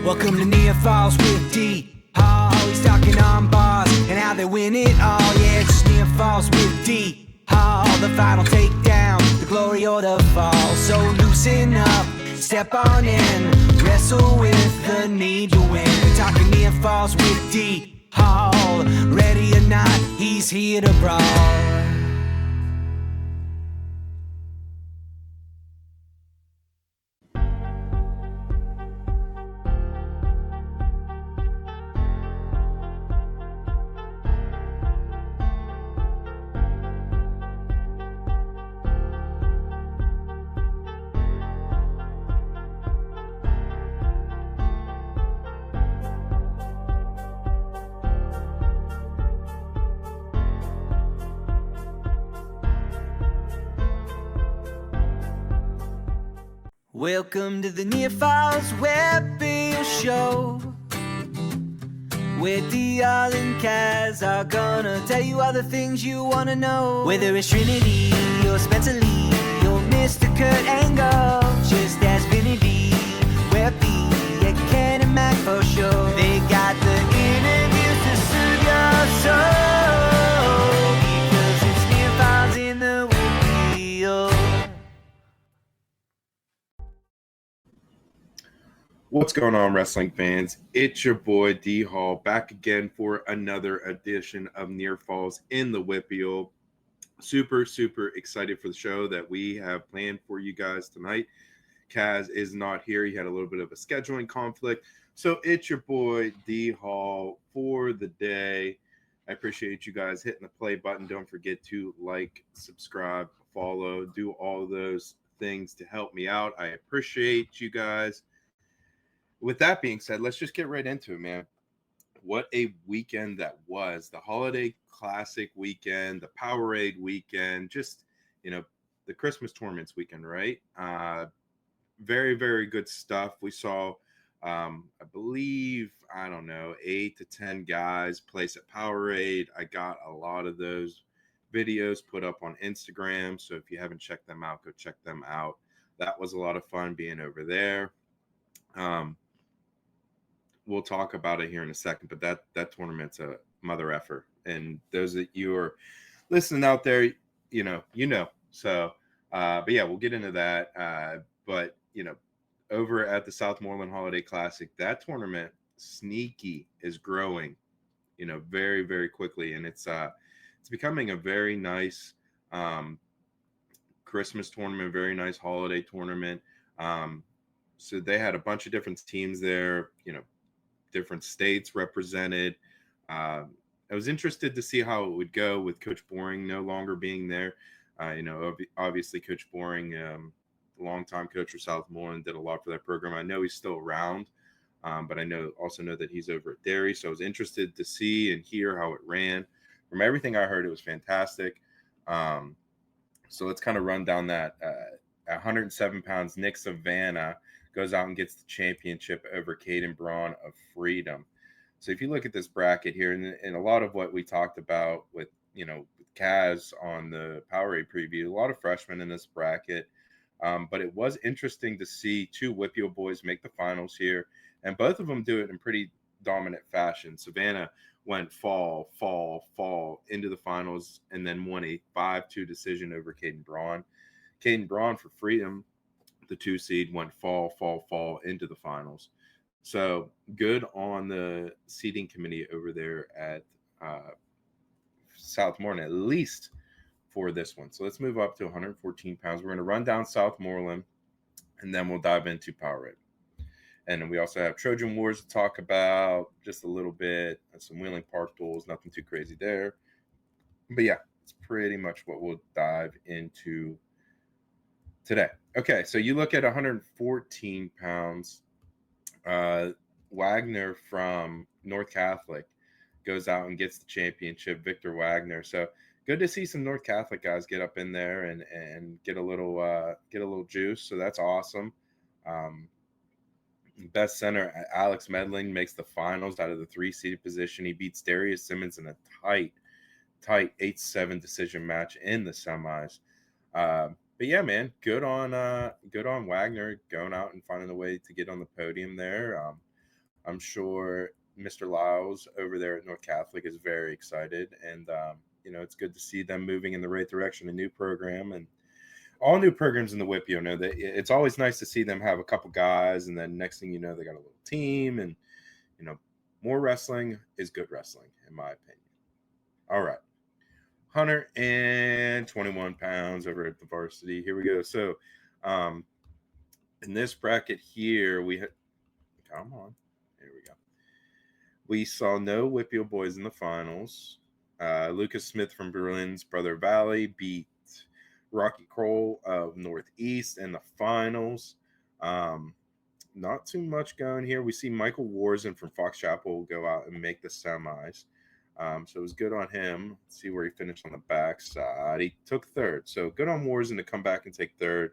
Welcome to Near Falls with D. Hall. He's talking on bars and how they win it all. Yeah, it's just Near Falls with D. Hall. The final takedown, the glory or the fall. So loosen up, step on in, wrestle with the need to win. Talking Near Falls with D. Hall. Ready or not, he's here to brawl. Welcome to the Near Falls WPIAL Show, where DL and Kaz are gonna tell you all the things you wanna know. Whether it's Trinity or Spencer Lee or Mr. Kurt Angle, just ask Vinny D, WPIAL, Ken and Mac for sure. They got the interviews to soothe your soul, because it's Near Falls in the WPIAL. What's going on, wrestling fans? It's your boy D Hall back again for another edition of Near Falls in the WPIAL. Super excited for the show that we have planned for you guys tonight. Kaz is not here. He had a little bit of a scheduling conflict. So it's your boy D Hall for the day. I appreciate you guys hitting the play button. Don't forget to like, subscribe, follow, do all those things to help me out. I appreciate you guys. With that being said, let's just get right into it, man. What a weekend that was. The Holiday Classic weekend, the Powerade weekend, just, the Christmas tournaments weekend, right? Very good stuff. We saw, I believe, 8 to 10 guys place at Powerade. I got a lot of those videos put up on Instagram. So if you haven't checked them out, go check them out. That was a lot of fun being over there. We'll talk about it here in a second, but that tournament's a mother effer. And those that you are listening out there, you know. So, but yeah, we'll get into that. But over at the Southmoreland Holiday Classic, that tournament, Sneaky, is growing, very quickly, and it's becoming a very nice Christmas tournament, very nice holiday tournament. So they had a bunch of different teams there, different states represented. I was interested to see how it would go with Coach Boring no longer being there. Obviously Coach Boring, longtime coach for Southmoreland, did a lot for that program. I know he's still around, but I also know that he's over at Derry. So I was interested to see and hear how it ran. From everything I heard, it was fantastic. So let's kind of run down that. 107 pounds, Nick Savannah goes out and gets the championship over Caden Braun of Freedom. So if you look at this bracket here, and a lot of what we talked about with, with Kaz on the Powerade preview, a lot of freshmen in this bracket. But it was interesting to see two WPIAL boys make the finals here, and both of them do it in pretty dominant fashion. Savannah went fall into the finals and then won a 5-2 decision over Caden Braun. Caden Braun for Freedom, the 2 seed, went fall into the finals. So good on the seating committee over there at Southmoreland, at least for this one. So let's move up to 114 pounds. We're going to run down Southmoreland, and then we'll dive into Powerade. And then we also have Trojan Wars to talk about just a little bit, and some Wheeling Park duels, nothing too crazy there. But yeah, it's pretty much what we'll dive into today. Okay, so you look at 114 pounds. Wagner from North Catholic goes out and gets the championship, Victor Wagner. So good to see some North Catholic guys get up in there and get a little juice. So that's awesome. Best center, Alex Medling, makes the finals out of the 3-seeded position. He beats Darius Simmons in a tight 8-7 decision match in the semis. But yeah, man, good on Wagner going out and finding a way to get on the podium there. I'm sure Mr. Lyles over there at North Catholic is very excited, and it's good to see them moving in the right direction. A new program, and all new programs in the WPIAL know that it's always nice to see them have a couple guys, and then next thing you know, they got a little team, and you know, more wrestling is good wrestling, in my opinion. All right. 121 pounds over at the varsity. Here we go. So, um, in this bracket here, we had, come on, here we go. We saw no WPIAL boys in the finals. Lucas Smith from Berlin's Brother Valley beat Rocky Kroll of Northeast in the finals. Not too much going here. We see Michael Warzen from Fox Chapel go out and make the semis. So it was good on him. Let's see where he finished on the backside. He took third. So good on Warzen to come back and take third.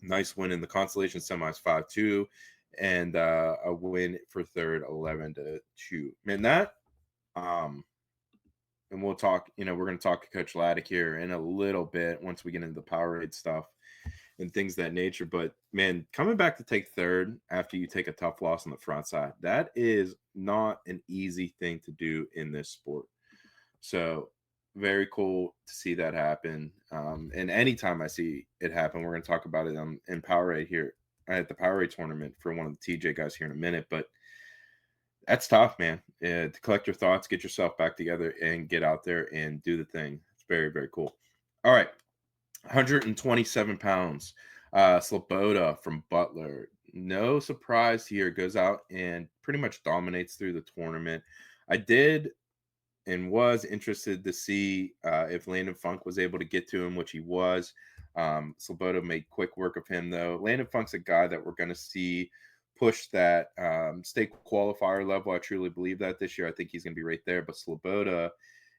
Nice win in the consolation semis 5-2, and a win for third 11-2. Man, that and we'll talk, we're going to talk to Coach Laddick here in a little bit once we get into the Powerade stuff and things of that nature. But man, coming back to take third after you take a tough loss on the front side, that is not an easy thing to do in this sport. So very cool to see that happen. And anytime I see it happen, we're going to talk about it in Powerade here at the Powerade tournament for one of the TJ guys here in a minute. But that's tough, man. To collect your thoughts, get yourself back together, and get out there and do the thing. It's very, very cool. All right. 127 pounds. Sloboda from Butler. No surprise here. Goes out and pretty much dominates through the tournament. I did and was interested to see if Landon Funk was able to get to him, which he was. Sloboda made quick work of him, though. Landon Funk's a guy that we're going to see push that state qualifier level. I truly believe that this year. I think he's going to be right there. But Sloboda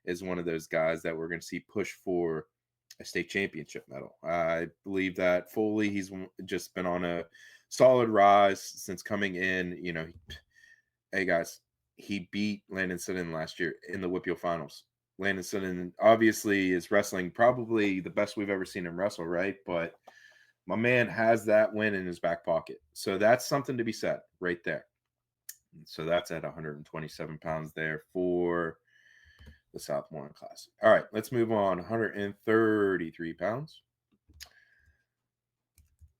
is one of those guys that we're going to see push for a state championship medal. I believe that fully. He's just been on a solid rise since coming in. Hey guys, he beat Landon Sutton last year in the WPIAL finals. Landon Sutton obviously is wrestling probably the best we've ever seen him wrestle, right? But my man has that win in his back pocket. So that's something to be said right there. So that's at 127 pounds there for the Southmoreland class. All right, let's move on. 133 pounds.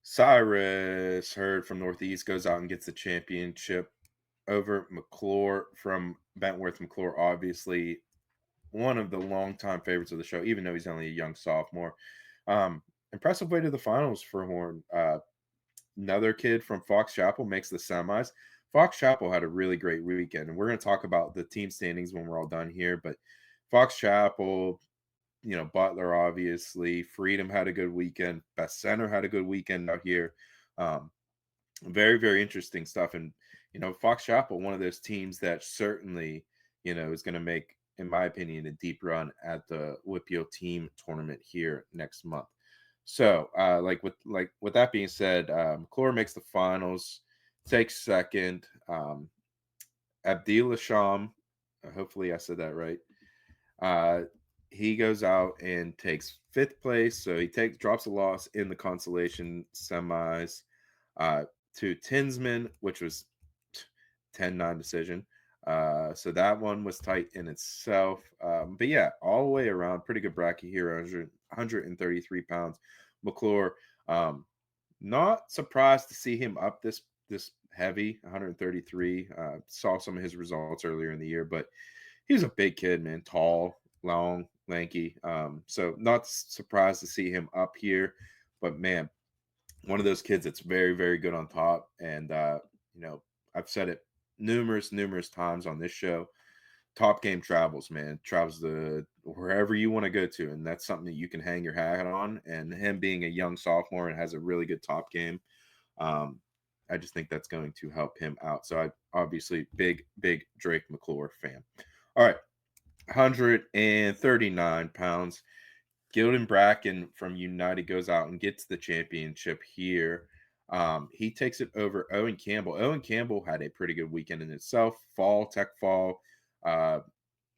Cyrus Hurd from Northeast goes out and gets the championship over McClure from Bentworth. McClure, obviously one of the longtime favorites of the show, even though he's only a young sophomore. Impressive way to the finals for Horn. Another kid from Fox Chapel makes the semis. Fox Chapel had a really great weekend, and we're going to talk about the team standings when we're all done here. But Fox Chapel, Butler, obviously. Freedom had a good weekend. Best Center had a good weekend out here. Very, very interesting stuff. And, Fox Chapel, one of those teams that certainly, is going to make, in my opinion, a deep run at the WPIAL team tournament here next month. So, with that being said, McClure makes the finals, takes second. Abdil Sham, hopefully I said that right. He goes out and takes fifth place, so he drops a loss in the consolation semis to Tinsman, which was 10-9 decision. So that one was tight in itself. But yeah, all the way around, pretty good bracket here, 133 pounds. McClure, not surprised to see him up this heavy, 133. Saw some of his results earlier in the year, but he was a big kid, man, tall, long, lanky. So not surprised to see him up here, but man, one of those kids that's very, very good on top. And I've said it numerous times on this show. Top game travels, man. Travels to wherever you want to go to, and that's something that you can hang your hat on. And him being a young sophomore and has a really good top game, I just think that's going to help him out. So I obviously big Drake McClure fan. All right, 139 pounds. Gildan Bracken from United goes out and gets the championship here. He takes it over Owen Campbell. Owen Campbell had a pretty good weekend in itself. Tech fall,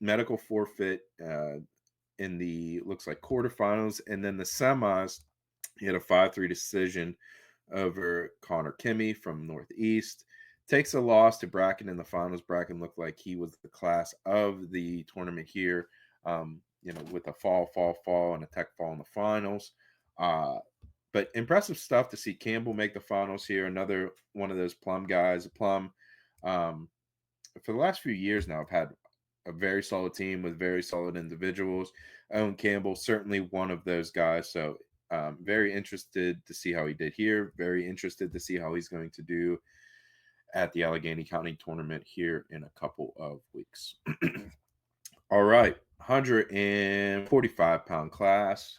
medical forfeit in the looks like quarterfinals, and then the semis. He had a 5-3 decision over Connor Kimmy from Northeast. takes a loss to Bracken in the finals. Bracken looked like he was the class of the tournament here. With a fall, and a tech fall in the finals. Uh, but impressive stuff to see Campbell make the finals here. Another one of those Plum guys. Plum, um, for the last few years now, I've had a very solid team with very solid individuals. Owen Campbell, certainly one of those guys. So, very interested to see how he did here. Very interested to see how he's going to do at the Allegheny County tournament here in a couple of weeks. All right, 145-pound class.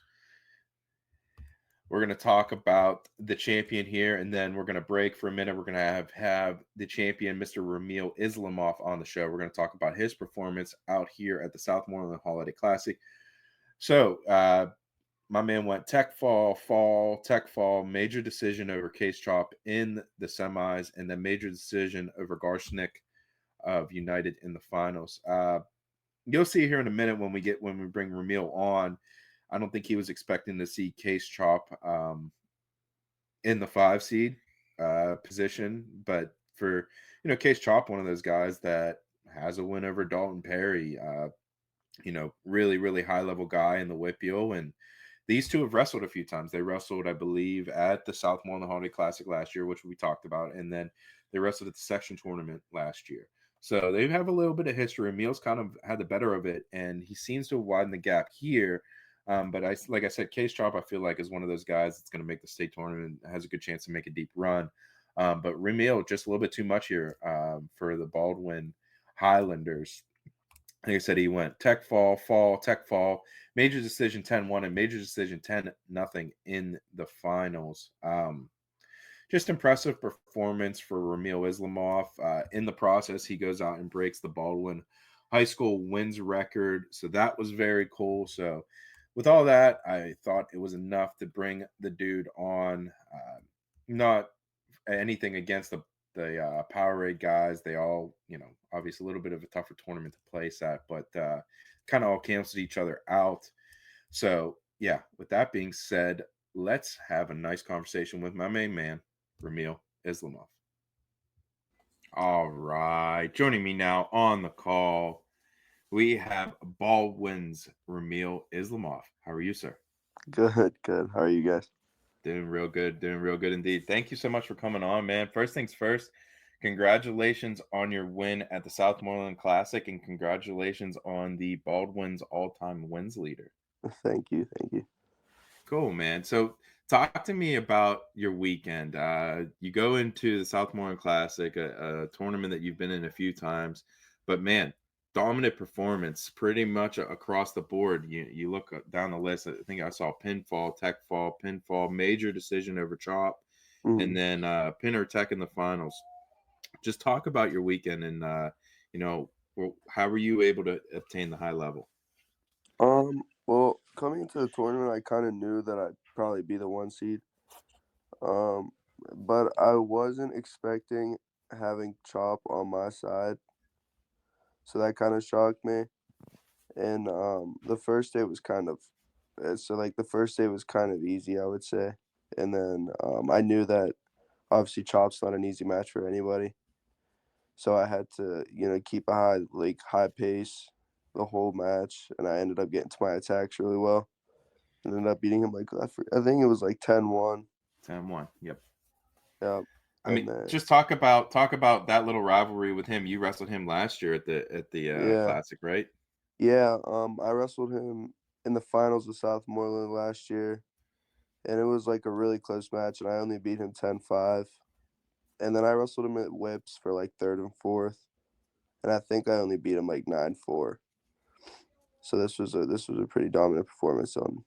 We're going to talk about the champion here, and then we're going to break for a minute. We're going to have the champion, Mr. Ramil Islamov, on the show. We're going to talk about his performance out here at the Southmoreland Holiday Classic. So, my man went tech fall, major decision over Case Chop in the semis, and then major decision over Garshnik of United in the finals. You'll see here in a minute when we bring Ramil on. I don't think he was expecting to see Case Chop in the 5 seed position, but for Case Chop, one of those guys that has a win over Dalton Perry. Really, really high level guy in the WPIAL, and these two have wrestled a few times. They wrestled, I believe, at the Southmoreland Holiday Classic last year, which we talked about, and then they wrestled at the section tournament last year. So they have a little bit of history. Meals kind of had the better of it, and he seems to have widened the gap here. But like I said, Case Chop, I feel like, is one of those guys that's going to make the state tournament, has a good chance to make a deep run. But Ramil, just a little bit too much here for the Baldwin Highlanders. Like I said, he went tech fall, tech fall, major decision 10-1, and major decision 10-0 in the finals. Just impressive performance for Ramil Islamov. In the process, he goes out and breaks the Baldwin High School wins record. So that was very cool. So with all that, I thought it was enough to bring the dude on. Not anything against the Powerade guys. They all, obviously a little bit of a tougher tournament to place at, but kind of all canceled each other out. So, yeah, with that being said, let's have a nice conversation with my main man, Ramil Islamov. All right. Joining me now on the call, we have Baldwin's Ramil Islamov. How are you, sir? Good, good. How are you guys? Doing real good indeed. Thank you so much for coming on, man. First things first, congratulations on your win at the Southmoreland Classic, and congratulations on the Baldwin's all-time wins leader. Thank you, thank you. Cool, man. So talk to me about your weekend. You go into the Southmoreland Classic, a tournament that you've been in a few times, but man, dominant performance pretty much across the board. You look down the list. I think I saw pinfall, major decision over Chop, and then pin or tech in the finals. Just talk about your weekend and how were you able to obtain the high level? Well, coming into the tournament, I kind of knew that I'd probably be the 1 seed. But I wasn't expecting having Chop on my side, so that kind of shocked me. And the first day was kind of easy, I would say. And then I knew that obviously Chop's not an easy match for anybody. So I had to, keep a high pace the whole match, and I ended up getting to my attacks really well. Ended up beating him I think it was like 10-1. 10-1. Yep. Yeah. I mean, just talk about that little rivalry with him. You wrestled him last year at the Classic, right? Yeah. I wrestled him in the finals of Southmoreland last year, and it was like a really close match, and I only beat him 10-5. And then I wrestled him at whips for like third and fourth, and I think I only beat him like 9-4. So this was a pretty dominant performance on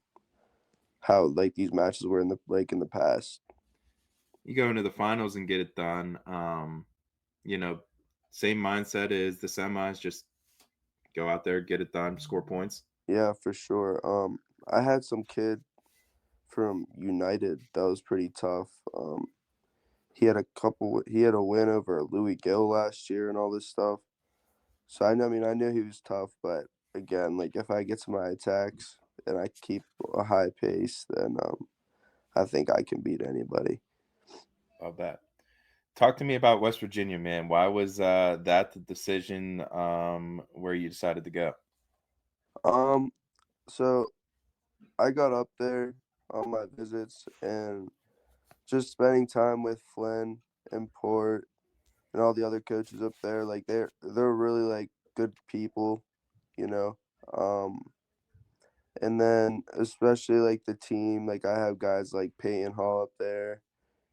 how like these matches were in the past. You go into the finals and get it done. Same mindset as the semis, just go out there, get it done, score points. Yeah, for sure. I had some kid from United that was pretty tough. He had a win over Louis Gill last year and all this stuff. So I knew he was tough, but again, like if I get to my attacks and I keep a high pace, then I think I can beat anybody. Love that. Talk to me about West Virginia, man. Why was that the decision where you decided to go? Um, so I got up there on my visits and just spending time with Flynn and Port and all the other coaches up there. Like they're really like good people, you know. Um, and then especially like the team, like I have guys like Peyton Hall up there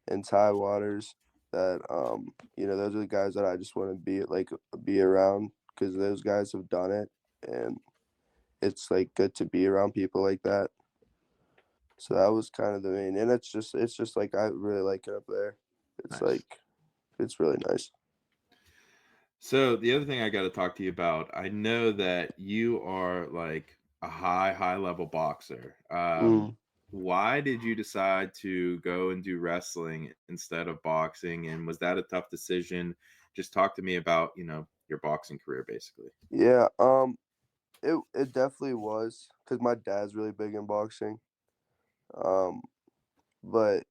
and Ty Waters that those are the guys that I just want to be around because those guys have done it and it's like good to be around people like that. So that was kind of the main, and it's just like I really like it up there. It's Nice. like it's really nice. So the other thing I got to talk to you about, I know that you are like a high level boxer. Mm. Why did you decide to go and do wrestling instead of boxing? And was that a tough decision? Just talk to me about, your boxing career basically. Yeah, it definitely was because my dad's really big in boxing. Um, but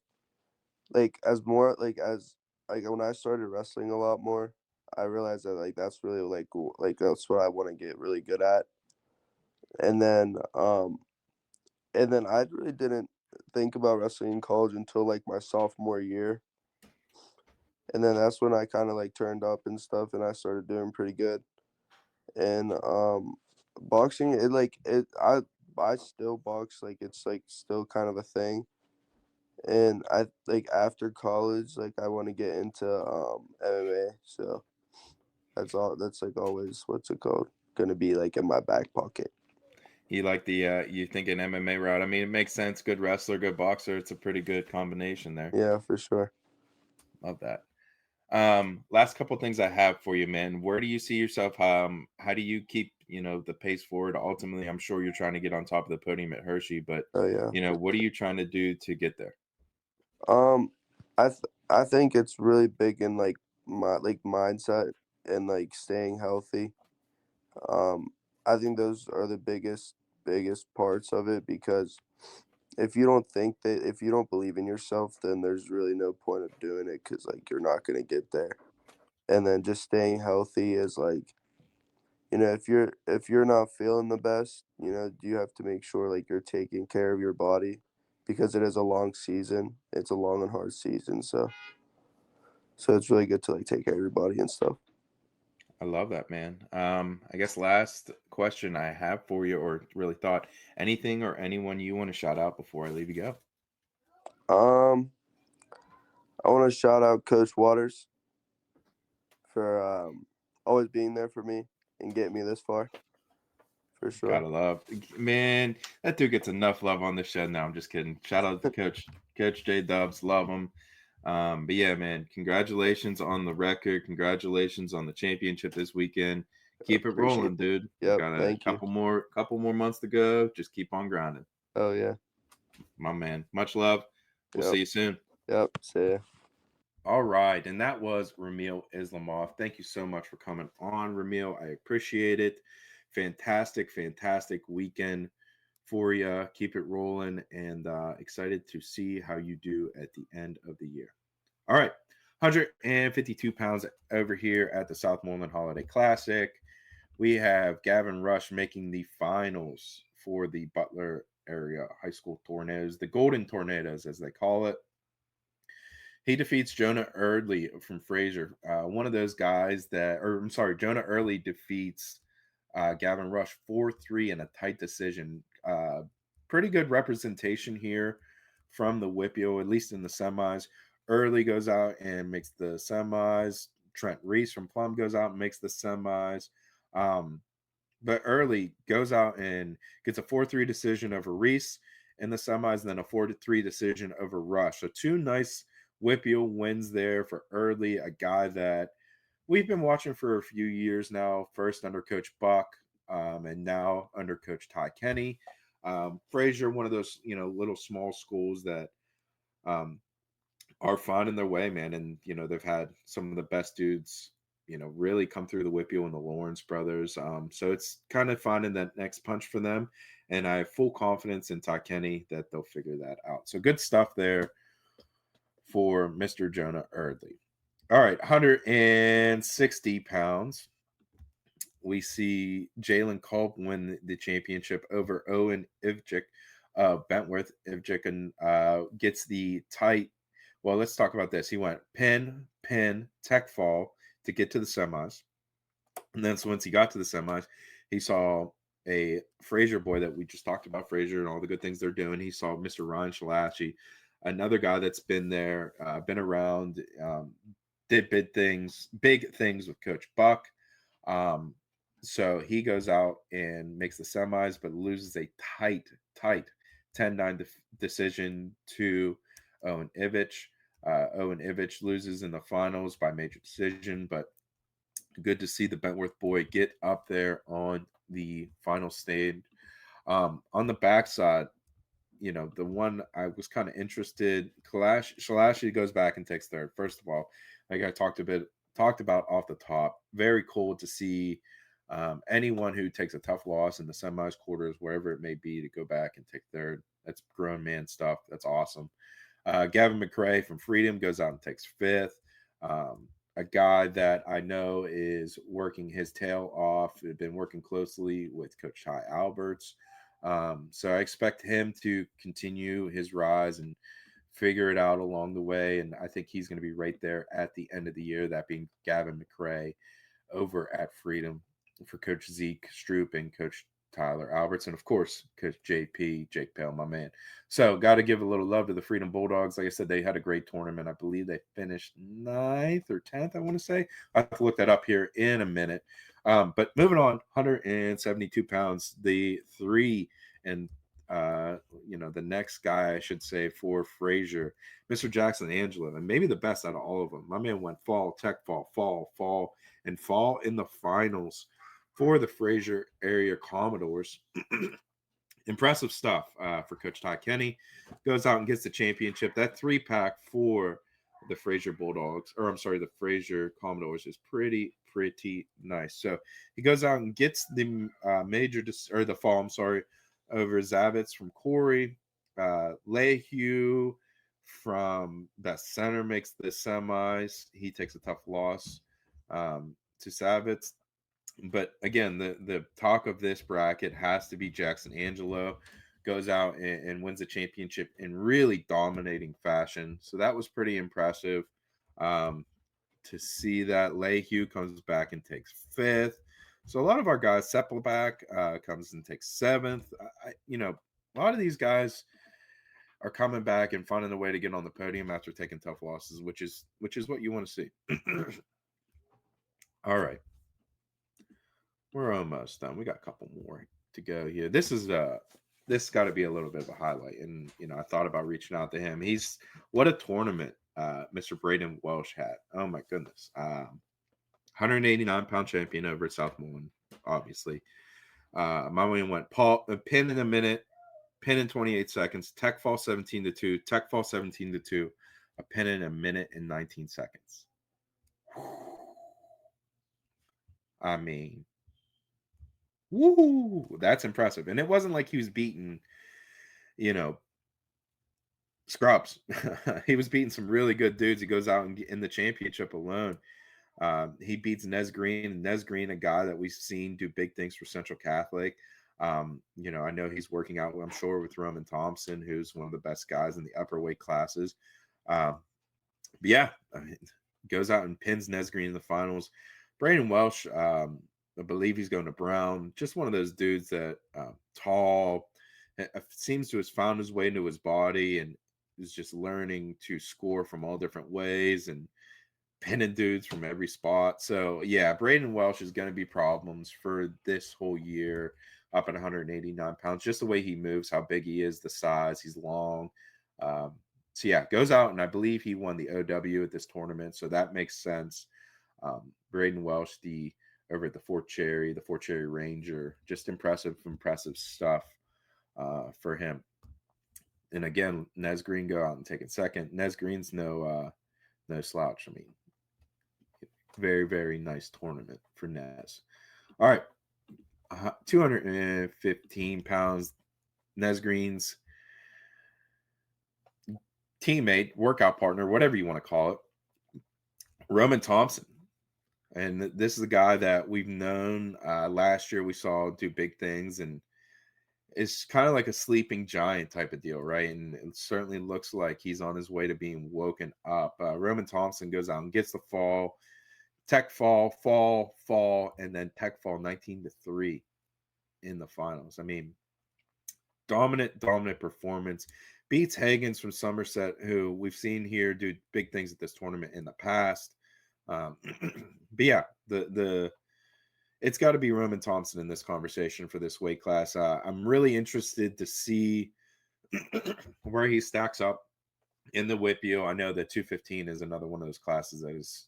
as when I started wrestling a lot more, I realized that like that's really like that's what I want to get really good at. And then I really didn't think about wrestling in college until like my sophomore year. And then that's when I kind of like turned up and stuff and I started doing pretty good. And boxing I still box like it's like still kind of a thing. And I like after college like I want to get into MMA. So that's like always what's it called? Gonna be like in my back pocket. You like you think an MMA route? I mean, it makes sense. Good wrestler, good boxer. It's a pretty good combination there. Yeah, for sure. Love that. Last couple things I have for you, man. Where do you see yourself? How do you keep, the pace forward? Ultimately, I'm sure you're trying to get on top of the podium at Hershey, but Oh yeah. what are you trying to do to get there? Um, I think it's really big in like my like mindset and like staying healthy. Um, I think those are the biggest parts of it because if you don't believe in yourself, then there's really no point of doing it because like you're not gonna get there. And then just staying healthy is like if you're not feeling the best, you have to make sure like you're taking care of your body because it is a long season. It's a long and hard season, so it's really good to like take care of your body and stuff. I love that, man. I guess last question I have for you, or really thought, anything or anyone you want to shout out before I leave you go? Um, I want to shout out Coach Waters for always being there for me and getting me this far for sure. Gotta love, man. That dude gets enough love on the show. Now I'm just kidding. Shout out to Coach J Dubs. Love him. But yeah, man, congratulations on the record. Congratulations on the championship this weekend. Keep it Appreciate rolling, it. dude. We Yep. got a Thank you. couple more months to go. Just keep on grinding, Oh yeah. my man. Much love. We'll Yep. see you soon. Yep. See ya. All right, and that was Ramil Islamov. Thank you so much for coming on, Ramil. I appreciate it. Fantastic weekend for you. Keep it rolling, and excited to see how you do at the end of the year. All right, 152 pounds over here at the Southmoreland Holiday Classic. We have Gavin Rush making the finals for the Butler area high school tornadoes, the Golden Tornadoes, as they call it. He defeats Jonah Eardley from Fraser. One of those guys that, or I'm sorry, Jonah Early defeats Gavin Rush 4-3 in a tight decision. Pretty good representation here from the WPIAL, at least in the semis. Early goes out and makes the semis. Trent Reese from Plum goes out and makes the semis. Um, but Early goes out and gets a 4-3 decision over Reese in the semis, and then a 4-3 decision over Rush. So two nice WPIAL wins there for Early, a guy that we've been watching for a few years now, first under Coach Buck, and now under Coach Ty Kenny. Fraser, one of those, little small schools that um, are finding their way, man. And, they've had some of the best dudes, really come through the WPIAL and the Lawrence brothers. So it's kind of finding that next punch for them. And I have full confidence in Ty Kenny that they'll figure that out. So good stuff there for Mr. Jonah Eardley. All right, 160 pounds. We see Jalen Culp win the championship over Owen Ivchik. Bentworth Ivchik and gets the tight. Well, let's talk about this. He went pin, tech fall to get to the semis. And then so once he got to the semis, he saw a Frazier boy that we just talked about, Frazier and all the good things they're doing. He saw Mr. Ryan Shalashi, another guy that's been there, been around, did big things with Coach Buck. So he goes out and makes the semis, but loses a tight 10-9 decision to Owen Ivich. Owen Ivich loses in the finals by major decision, but good to see the Bentworth boy get up there on the final stage. On the backside, the one I was kind of interested, Shalashi goes back and takes third. First of all, like I talked about off the top, very cool to see anyone who takes a tough loss in the semis, quarters, wherever it may be, to go back and take third. That's grown man stuff. That's awesome. Gavin McRae from Freedom goes out and takes fifth. A guy that I know is working his tail off. Had been working closely with Coach Ty Alberts. So I expect him to continue his rise and figure it out along the way. And I think he's going to be right there at the end of the year, that being Gavin McRae over at Freedom for Coach Zeke Stroop and Coach Tyler Alberts, and of course, Coach JP, Jake Pale, my man. So got to give a little love to the Freedom Bulldogs. Like I said, they had a great tournament. I believe they finished 9th or 10th, I want to say. I have to look that up here in a minute. But moving on, 172 pounds, the three and the next guy I should say for Frazier, Mr. Jackson Angelo, and maybe the best out of all of them. My man went fall, tech fall, and fall in the finals for the Frazier area Commodores. Impressive stuff for Coach Ty Kenny. Goes out and gets the championship. That 3-pack for the Frazier Bulldogs, or I'm sorry, the Frazier Commodores is pretty nice. So he goes out and gets the the fall, I'm sorry, over Zavitz from Corey. Lehue from Best Center makes the semis. He takes a tough loss to Savitz. But again, the talk of this bracket has to be Jackson Angelo. Goes out and wins the championship in really dominating fashion. So that was pretty impressive to see that. Lehue comes back and takes 5th. So a lot of our guys, Seppelback comes and takes 7th. A lot of these guys are coming back and finding a way to get on the podium after taking tough losses, which is what you want to see. All right. We're almost done. We got a couple more to go here. This got to be a little bit of a highlight. And, I thought about reaching out to him. What a tournament Mr. Braden Welsh had. Oh, my goodness. 189-pound champion over at Southmoreland, obviously. My man went pin in a minute, pin in 28 seconds, tech fall 17-2, tech fall 17-2, a pin in a minute and 19 seconds. I mean, woo, that's impressive. And it wasn't like he was beating, scrubs. He was beating some really good dudes. He goes out and in the championship alone. He beats Nez Green. Nez Green, a guy that we've seen do big things for Central Catholic. I know he's working out, I'm sure, with Roman Thompson, who's one of the best guys in the upper weight classes. But yeah, goes out and pins Nez Green in the finals. Braden Welsh, I believe he's going to Brown. Just one of those dudes that tall, seems to have found his way into his body and is just learning to score from all different ways and pinning dudes from every spot. So yeah, Braden Welsh is going to be problems for this whole year up at 189 pounds. Just the way he moves, how big he is, the size, he's long. So yeah, goes out and I believe he won the OW at this tournament. So that makes sense. Braden Welsh, over at the Fort Cherry Ranger, just impressive stuff for him. And again, Nez Green go out and take it second. Nez Green's no slouch. I mean, very, very nice tournament for Nez. All right, 215 pounds. Nez Green's teammate, workout partner, whatever you want to call it, Roman Thompson. And this is a guy that we've known. Last year we saw do big things, and it's kind of like a sleeping giant type of deal, right? And it certainly looks like he's on his way to being woken up. Roman Thompson goes out and gets the fall, tech fall, and then tech fall 19-3 in the finals. I mean, dominant performance. Beats Hagens from Somerset, who we've seen here do big things at this tournament in the past. But yeah, the it's got to be Roman Thompson in this conversation for this weight class. I'm really interested to see where he stacks up in the WPIAL. I know that 215 is another one of those classes that is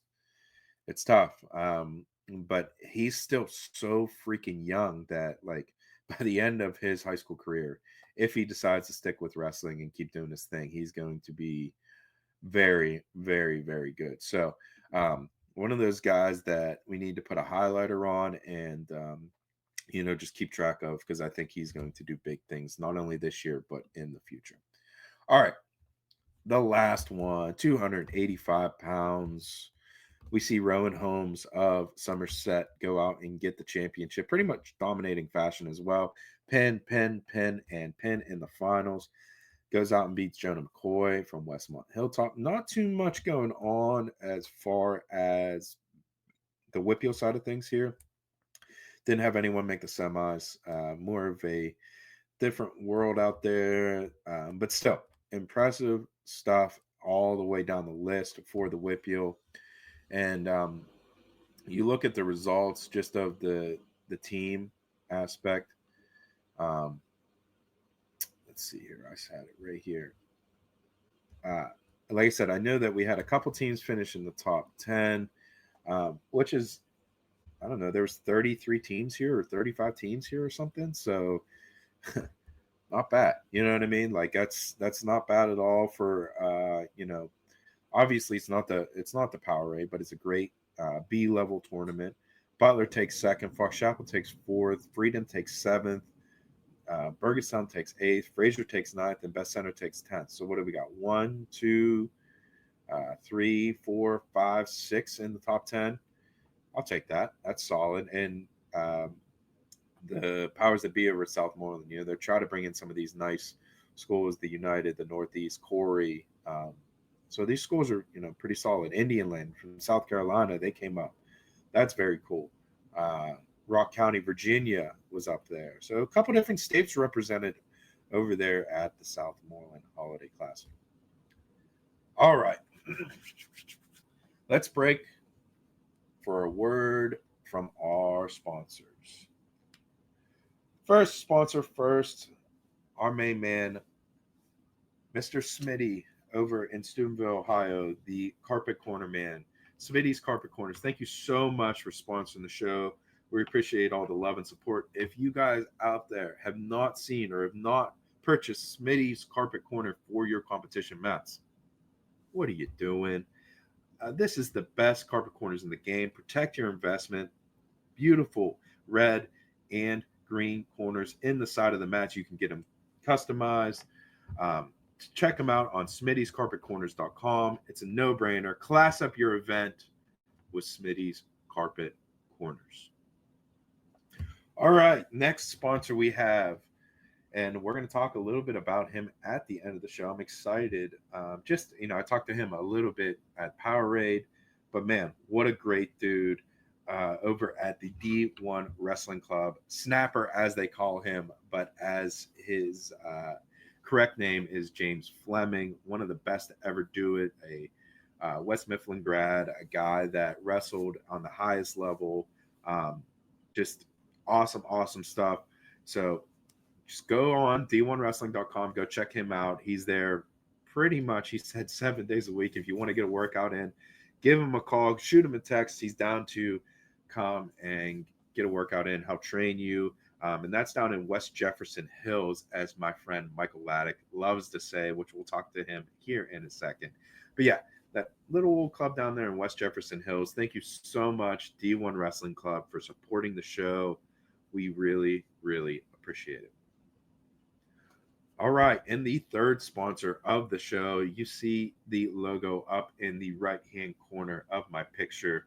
it's tough. But he's still so freaking young that like by the end of his high school career, if he decides to stick with wrestling and keep doing his thing, he's going to be very, very, very good. So one of those guys that we need to put a highlighter on and just keep track of because I think he's going to do big things not only this year but in the future. All right, the last one, 285 pounds. We see Rowan Holmes of Somerset go out and get the championship, pretty much dominating fashion as well. Pin, and pin in the finals. Goes out and beats Jonah McCoy from Westmont Hilltop. Not too much going on as far as the WPIAL side of things here. Didn't have anyone make the semis. More of a different world out there. But still, impressive stuff all the way down the list for the WPIAL. And you look at the results just of the team aspect. Let's see here. I had it right here. Like I said, I know that we had a couple teams finish in the top 10, which is, I don't know, there was 33 teams here or 35 teams here or something. So not bad. You know what I mean? Like that's not bad at all for, obviously it's not the Powerade, but it's a great B level tournament. Butler takes second, Fox Chapel takes fourth, Freedom takes seventh, Burgestown takes eighth, Fraser takes ninth, and Best Center takes 10th. So what do we got? 1, 2, 3, 4, 5, 6 in the top 10. I'll take that. That's solid. And the powers that be over at Southmoreland, they're trying to bring in some of these nice schools, the United, the Northeast, Corey. So these schools are, pretty solid. Indian Land from South Carolina, they came up. That's very cool. Rock County, Virginia was up there. So a couple different states represented over there at the Southmoreland Holiday Classic. All right. Let's break for a word from our sponsors. First sponsor first, our main man, Mr. Smitty over in Steubenville, Ohio, the Carpet Corner man. Smitty's Carpet Corners, thank you so much for sponsoring the show. We appreciate all the love and support. If you guys out there have not seen or have not purchased Smitty's Carpet Corner for your competition mats, what are you doing? This is the best carpet corners in the game. Protect your investment. Beautiful red and green corners in the side of the mat. You can get them customized. Check them out on smittyscarpetcorners.com. It's a no-brainer. Class up your event with Smitty's Carpet Corners. All right, next sponsor we have, and we're going to talk a little bit about him at the end of the show. I'm excited. I talked to him a little bit at Powerade, but man, what a great dude over at the D1 Wrestling Club. Snapper, as they call him, but as his correct name is James Fleming, one of the best to ever do it, a West Mifflin grad, a guy that wrestled on the highest level. Just awesome stuff. So just go on d1wrestling.com, go check him out. He's there pretty much, he said 7 days a week. If you want to get a workout in, give him a call, shoot him a text. He's down to come and get a workout in, help train you. And that's down in West Jefferson Hills, as my friend Michael Laddick loves to say, which we'll talk to him here in a second. But yeah, that little old club down there in West Jefferson Hills. Thank you so much, D1 Wrestling Club, for supporting the show. We really, really appreciate it. All right, and the third sponsor of the show, you see the logo up in the right-hand corner of my picture.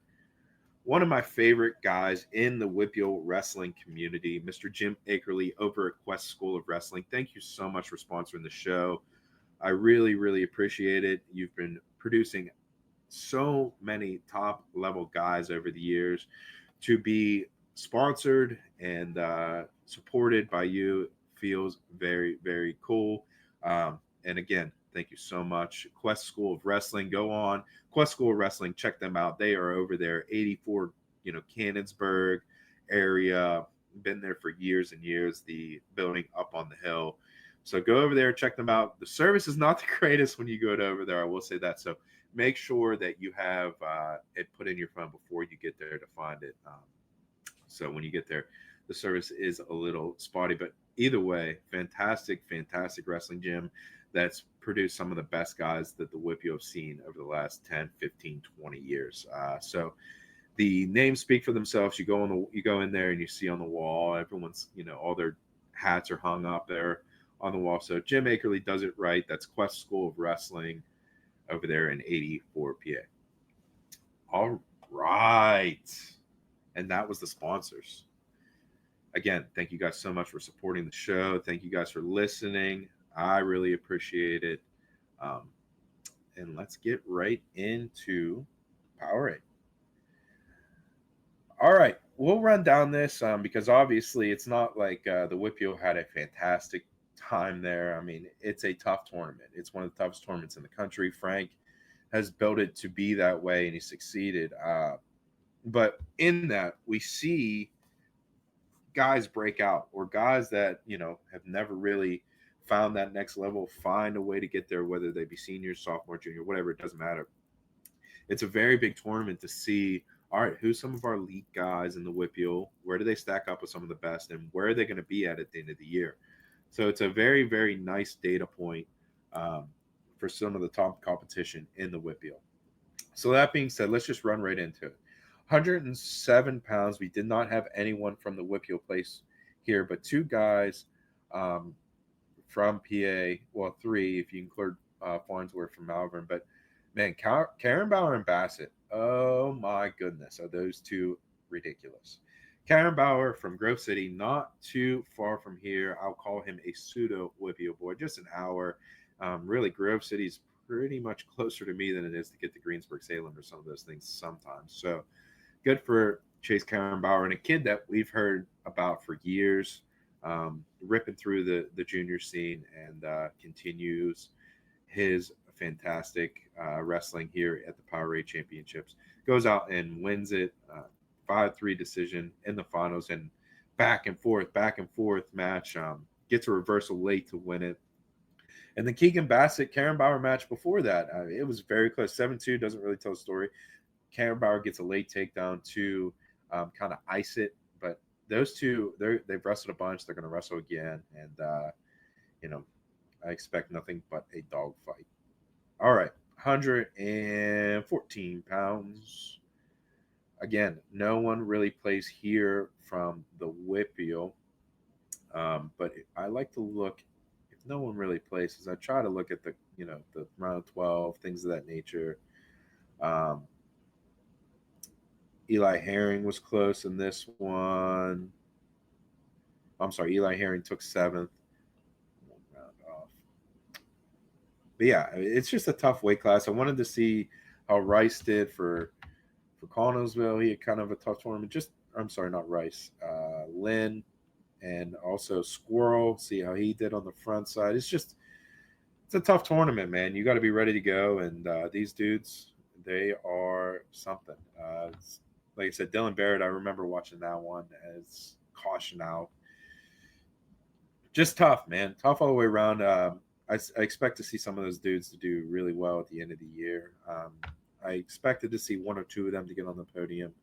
One of my favorite guys in the WPIAL wrestling community, Mr. Jim Akerley over at Quest School of Wrestling. Thank you so much for sponsoring the show. I really, really appreciate it. You've been producing so many top level guys over the years. To be sponsored and supported by you feels very, very cool. And again, thank you so much. Quest School of Wrestling, go on Quest School of Wrestling, check them out. They are over there, 84, Cannonsburg area. Been there for years and years. The building up on the hill. So go over there, check them out. The service is not the greatest when you go over there. I will say that. So make sure that you have it put in your phone before you get there to find it. So when you get there, the service is a little spotty, but either way, fantastic, fantastic wrestling gym that's produced some of the best guys that the WPIAL have seen over the last 10, 15, 20 years. So the names speak for themselves. You go in there and you see on the wall, everyone's, all their hats are hung up there on the wall. So Jim Akerley does it right. That's Quest School of Wrestling over there in 84 PA. All right. And that was the sponsors. Again, thank you guys so much for supporting the show. Thank you guys for listening. I really appreciate it. And let's get right into Powerade. All right. We'll run down this because obviously it's not like the WPIAL had a fantastic time there. I mean, it's a tough tournament. It's one of the toughest tournaments in the country. Frank has built it to be that way, and he succeeded. But in that, we see guys break out, or guys that have never really found that next level, find a way to get there, whether they be senior, sophomore, junior, whatever. It doesn't matter. It's a very big tournament to see. All right, who's some of our elite guys in the WPIAL? Where do they stack up with some of the best, and where are they going to be at the end of the year? So it's a very, very nice data point for some of the top competition in the WPIAL. So that being said, let's just run right into it. 107 pounds. We did not have anyone from the WPIAL place here, but two guys from PA. Well, three if you include Farnsworth from Malvern. But man, Karen Bauer and Bassett. Oh my goodness, are those two ridiculous? Karen Bauer from Grove City, not too far from here. I'll call him a pseudo WPIAL boy, just an hour. Really, Grove City's pretty much closer to me than it is to get to Greensburg, Salem, or some of those things sometimes. So good for Chase Karen Bauer, and a kid that we've heard about for years, ripping through the junior scene, and continues his fantastic wrestling here at the Powerade Championships. Goes out and wins it, 5-3 decision in the finals, and back and forth match. Gets a reversal late to win it. And the Keegan Bassett Karen Bauer match before that, it was very close. 7-2 doesn't really tell the story. Karen Bauer gets a late takedown to kind of ice it, but those two, they've wrestled a bunch. They're going to wrestle again, and I expect nothing but a dog fight. All right, 114 pounds. Again, no one really plays here from the WPIAL, but I like to look. If no one really places, I try to look at the the round 12, things of that nature. Eli Herring was close in this one. I'm sorry, Eli Herring took 7th. Round off. But yeah, it's just a tough weight class. I wanted to see how Rice did for Connellsville. He had kind of a tough tournament. I'm sorry, not Rice. Lynn, and also Squirrel. See how he did on the front side. It's a tough tournament, man. You got to be ready to go. And these dudes, they are something. Like I said, Dylan Barrett, I remember watching that one as caution out. Just tough, man. Tough all the way around. I expect to see some of those dudes to do really well at the end of the year. I expected to see one or two of them to get on the podium.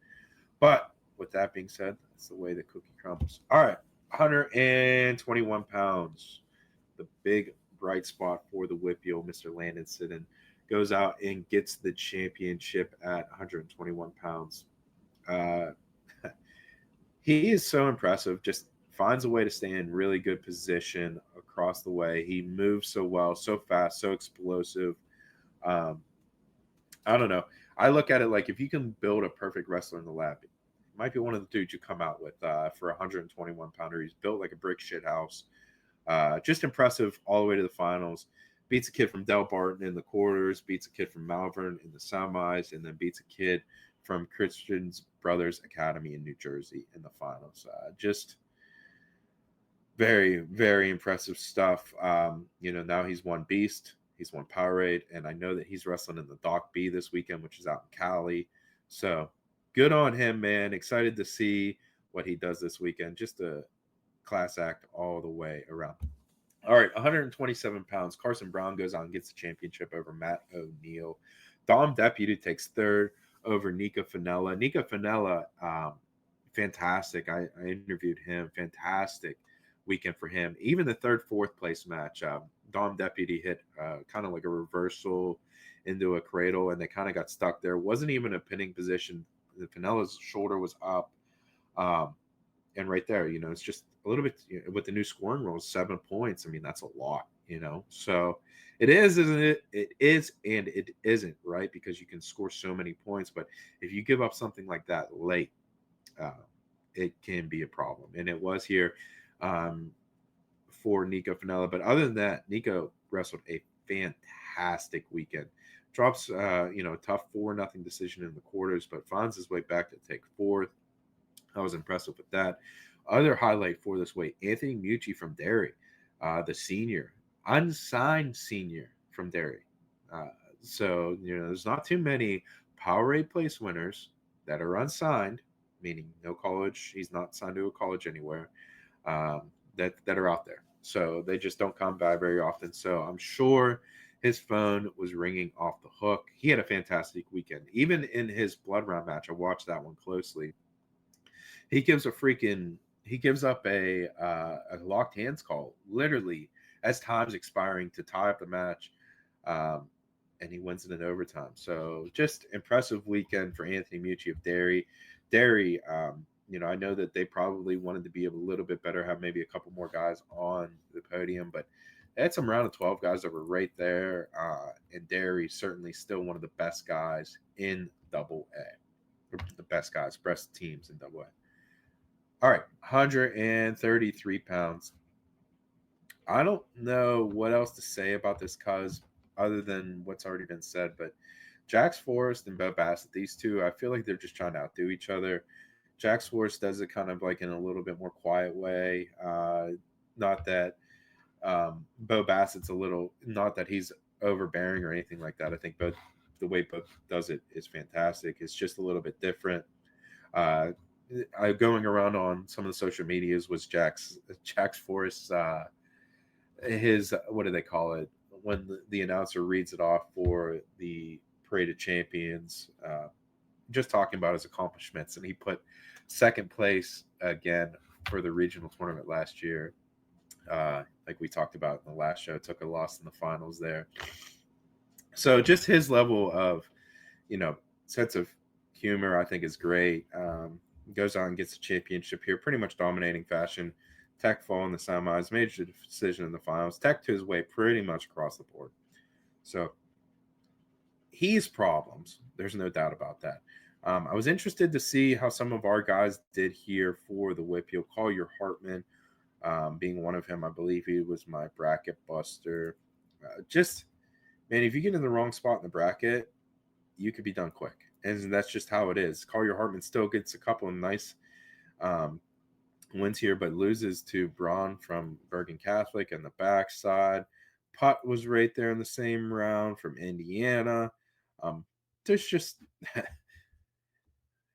But with that being said, that's the way the cookie crumbles. All right, 121 pounds. The big bright spot for the WPIAL, Mr. Landon Sidden, goes out and gets the championship at 121 pounds. He is so impressive. Just finds a way to stay in really good position across the way. He moves so well, so fast, so explosive. Um, I don't know. I look at it like if you can build a perfect wrestler in the lab, it might be one of the dudes you come out with for a 121 pounder. He's built like a brick shit house. Just impressive all the way to the finals. Beats a kid from Del Barton in the quarters, beats a kid from Malvern in the semis, and then beats a kid from Christian's Brothers Academy in New Jersey in the finals. Just very, very impressive stuff. Now he's won Beast, he's won Powerade, and I know that he's wrestling in the Doc B this weekend, which is out in Cali. So good on him, man. Excited to see what he does this weekend. Just a class act all the way around. All right, 127 pounds. Carson Brown goes on and gets the championship over Matt O'Neill. Dom Deputy takes third over Nika Finella. Nika Finella, fantastic. I interviewed him. Fantastic weekend for him. Even the third, fourth place match, Dom Deputy hit kind of like a reversal into a cradle, and they kind of got stuck there. Wasn't even a pinning position. The Finella's shoulder was up. And right there, it's just a little bit with the new scoring rules, 7 points. I mean, that's a lot, So it is, isn't it? It is, and it isn't, right? Because you can score so many points, but if you give up something like that late, it can be a problem. And it was here for Nico Finella. But other than that, Nico wrestled a fantastic weekend. Drops, tough 4-0 decision in the quarters, but finds his way back to take fourth. I was impressed with that. Other highlight for this weight, Anthony Mucci from Derry, the senior, unsigned senior from Derry. So, there's not too many Powerade place winners that are unsigned, meaning no college. He's not signed to a college anywhere, that are out there. So they just don't come by very often. So I'm sure his phone was ringing off the hook. He had a fantastic weekend. Even in his blood round match, I watched that one closely. He gives up a locked hands call, literally as time's expiring to tie up the match, and he wins it in overtime. So just impressive weekend for Anthony Mucci of Derry. Derry, I know that they probably wanted to be a little bit better, have maybe a couple more guys on the podium, but they had some round of 12 guys that were right there. And Derry certainly still one of the best guys in Double A, or the best guys, best teams in Double A. All right, 133 pounds. I don't know what else to say about this cuz other than what's already been said, but Jax Forrest and Bo Bassett, these two, I feel like they're just trying to outdo each other. Jax Forrest does it kind of like in a little bit more quiet way. Not that Bo Bassett's not that he's overbearing or anything like that. I think both the way Bo does it is fantastic. It's just a little bit different. Going around on some of the social medias was Jax Forrest's his, what do they call it when the announcer reads it off for the Parade of Champions, just talking about his accomplishments, and he put second place again for the regional tournament last year, like we talked about in the last show. Took a loss in the finals there. So just his level of sense of humor, I think, is great. Goes on and gets the championship here, pretty much dominating fashion. Tech fall in the semis, major decision in the finals. Tech to his way pretty much across the board. So he's problems. There's no doubt about that. I was interested to see how some of our guys did here for the WPIAL. Collier Hartman being one of him. I believe he was my bracket buster. Man, if you get in the wrong spot in the bracket, you could be done quick. And that's just how it is. Collier Hartman still gets a couple of nice wins here, but loses to Braun from Bergen Catholic in the backside. Putt was right there in the same round from Indiana. There's just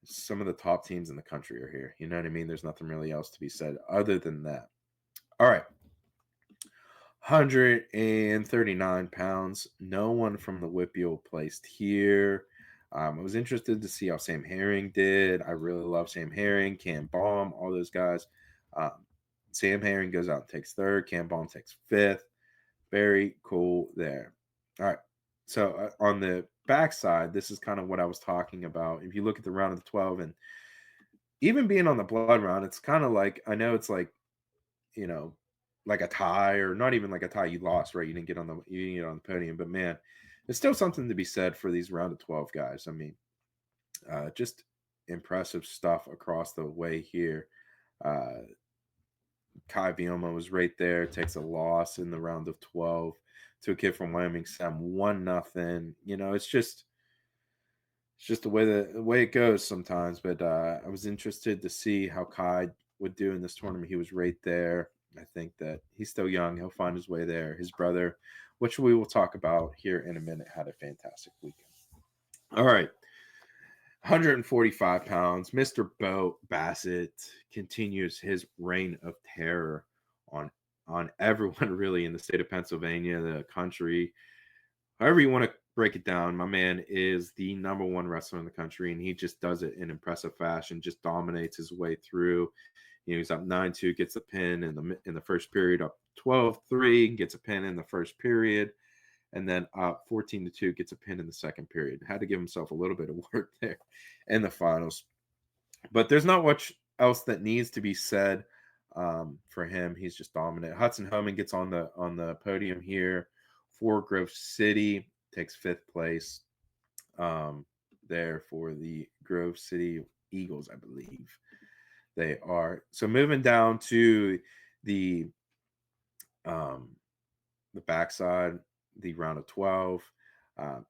some of the top teams in the country are here. You know what I mean? There's nothing really else to be said other than that. All right. 139 pounds. No one from the WPIAL placed here. I was interested to see how Sam Herring did. I really love Sam Herring, Cam Baum, all those guys. Sam Herring goes out and takes third. Cam Baum takes fifth. Very cool there. All right. So on the backside, this is kind of what I was talking about. If you look at the round of the 12, and even being on the blood round, it's kind of like, I know it's like, like a tie, or not even like a tie. You lost, right? You didn't get on the podium, but man, there's still something to be said for these round of 12 guys. I mean, just impressive stuff across the way here. Uh, Kai Vioma was right there, takes a loss in the round of 12 to a kid from Wyoming, Sam 1-0. It's just the way it goes sometimes. But I was interested to see how Kai would do in this tournament. He was right there. I think that he's still young. He'll find his way there. His brother, which we will talk about here in a minute, had a fantastic weekend. All right. 145 pounds. Mr. Bo Bassett continues his reign of terror on everyone really in the state of Pennsylvania, the country, however you want to break it down. My man is the number one wrestler in the country, and he just does it in impressive fashion, just dominates his way through. He's up 9-2, gets a pin in the first period, up 12-3, gets a pin in the first period, and then up 14-2, gets a pin in the second period. Had to give himself a little bit of work there in the finals. But there's not much else that needs to be said for him. He's just dominant. Hudson Homan gets on the podium here for Grove City, takes 5th place there for the Grove City Eagles, I believe they are. So moving down to the backside, the round of 12.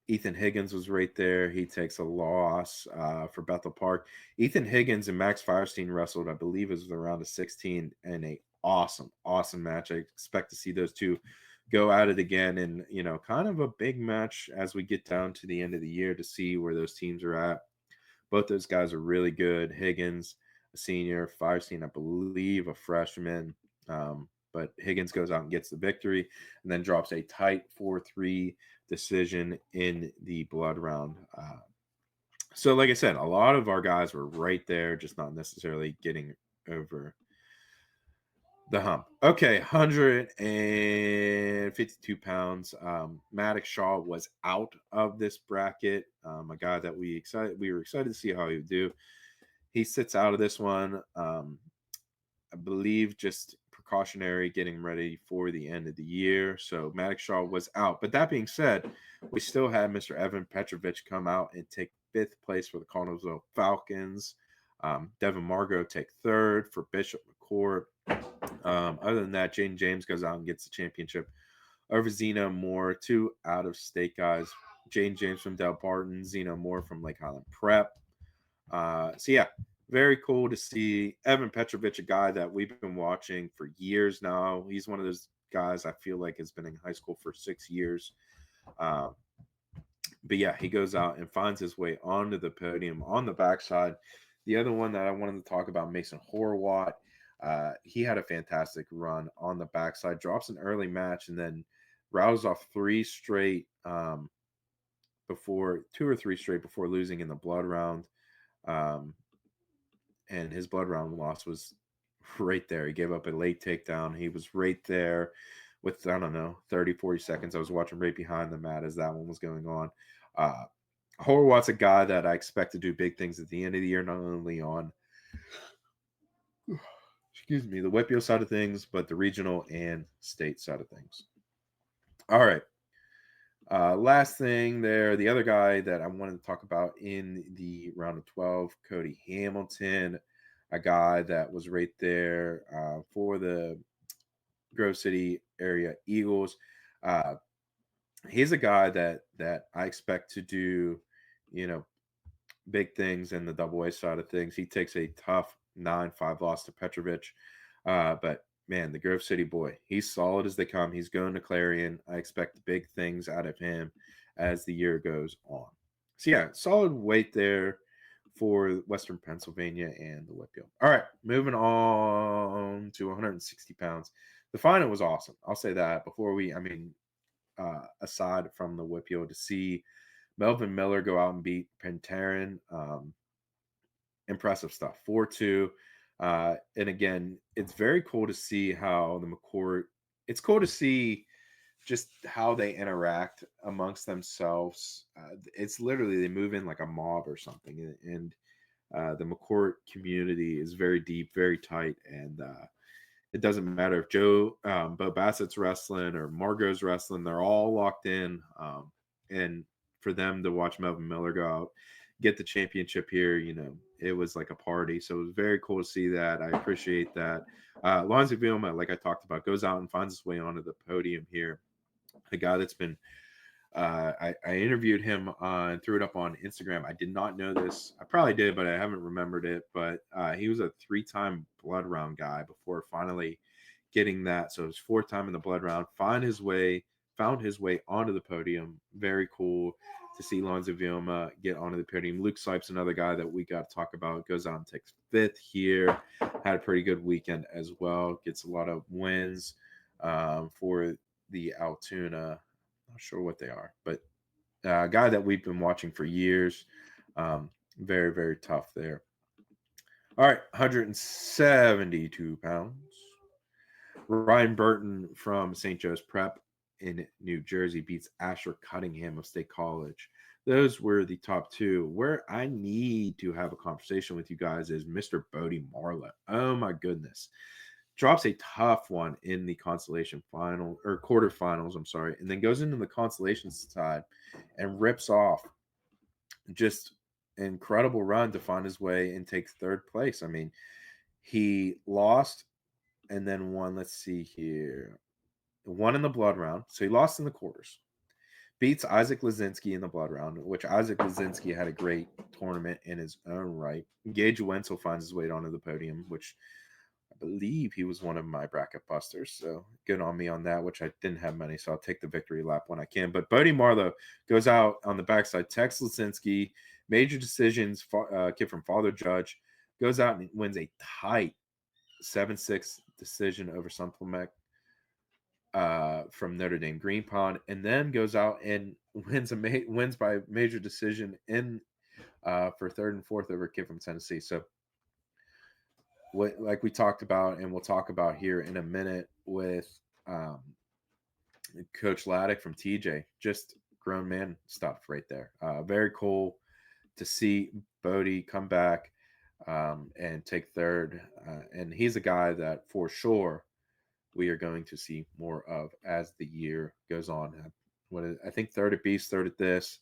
Ethan Higgins was right there. He takes a loss for Bethel Park. Ethan Higgins and Max Firestein wrestled, I believe it was the round of 16, and a awesome match. I expect to see those two go at it again, and kind of a big match as we get down to the end of the year to see where those teams are at. Both those guys are really good. Higgins, a senior, Firestein, I believe, a freshman. But Higgins goes out and gets the victory, and then drops a tight 4-3 decision in the blood round. So, like I said, a lot of our guys were right there, just not necessarily getting over the hump. Okay, 152 pounds. Maddox Shaw was out of this bracket. A guy that we were excited to see how he would do. He sits out of this one. I believe just precautionary, getting ready for the end of the year. So Maddox Shaw was out. But that being said, we still had Mr. Evan Petrovich come out and take 5th place for the Connellsville Falcons. Devin Margot take 3rd for Bishop McCourt. Other than that, Jaden James goes out and gets the championship over Zeno Moore, 2 out-of-state guys. Jaden James from Del Barton, Zeno Moore from Lake Highland Prep. So yeah, very cool to see Evan Petrovich, a guy that we've been watching for years now. He's one of those guys I feel like has been in high school for 6 years. But yeah, he goes out and finds his way onto the podium on the backside. The other one that I wanted to talk about, Mason Horwat, he had a fantastic run on the backside, drops an early match, and then rattles off 3 straight before 2 or 3 straight before losing in the blood round. And his blood round loss was right there. He gave up a late takedown. He was right there with, 30, 40 seconds. I was watching right behind the mat as that one was going on. Horwat's a guy that I expect to do big things at the end of the year, not only on the WPIAL side of things, but the regional and state side of things. All right. Last thing there, the other guy that I wanted to talk about in the round of 12, Cody Hamilton, a guy that was right there for the Grove City area Eagles. He's a guy that I expect to do, big things in the double A side of things. He takes a tough 9-5 loss to Petrovich. But man, the Grove City boy, he's solid as they come. He's going to Clarion. I expect big things out of him as the year goes on. So yeah, solid weight there for Western Pennsylvania and the WPIAL. All right, moving on to 160 pounds. The final was awesome. I'll say that before aside from the WPIAL, to see Melvin Miller go out and beat Pentaryn, impressive stuff. 4-2. And again, it's very cool to see how the McCourt, it's cool to see just how they interact amongst themselves. It's literally, they move in like a mob or something. And the McCourt community is very deep, very tight. And It doesn't matter if Bo Bassett's wrestling or Margot's wrestling; they're all locked in. And for them to watch Melvin Miller go out, get the championship here, it was like a party. So it was very cool to see that. I appreciate that. Lonzo Vilma, like I talked about, goes out and finds his way onto the podium here. A guy that's been I interviewed him and threw it up on Instagram. I did not know this. I probably did, but I haven't remembered it. But he was a 3-time blood round guy before finally getting that. So his 4th time in the blood round, found his way onto the podium. Very cool to see Lonzo Vilma get onto the podium. Luke Sipes, another guy that we got to talk about, goes out and takes 5th here. Had a pretty good weekend as well. Gets a lot of wins for the Altoona. Not sure what they are, but a guy that we've been watching for years. Very, very tough there. All right, 172 pounds. Ryan Burton from St. Joe's Prep in New Jersey beats Asher Cunningham of State College. Those were the top 2. Where I need to have a conversation with you guys is Mr. Bodie Marlowe. Oh my goodness. Drops a tough one in the consolation final or quarterfinals, I'm sorry, and then goes into the consolation side and rips off just incredible run to find his way and take 3rd place. I mean, he lost and then won. Let's see here. Won in the blood round. So he lost in the quarters. Beats Isaac Lazinski in the blood round, which Isaac Lazinski had a great tournament in his own right. Gage Wenzel finds his way onto the podium, which I believe he was one of my bracket busters. So good on me on that, which I didn't have many. So I'll take the victory lap when I can. But Bodie Marlowe goes out on the backside. Tex Lasinski, major decisions, kid from Father Judge, goes out and wins a tight 7-6 decision over Sumplemek from Notre Dame Green Pond, and then goes out and wins by major decision in for 3rd and 4th over a kid from Tennessee. So like we talked about, and we'll talk about here in a minute with Coach Laddick from TJ, just grown man stuff right there. Very cool to see Bodie come back and take 3rd. And he's a guy that for sure we are going to see more of as the year goes on. I think 3rd at Beast, 3rd at this.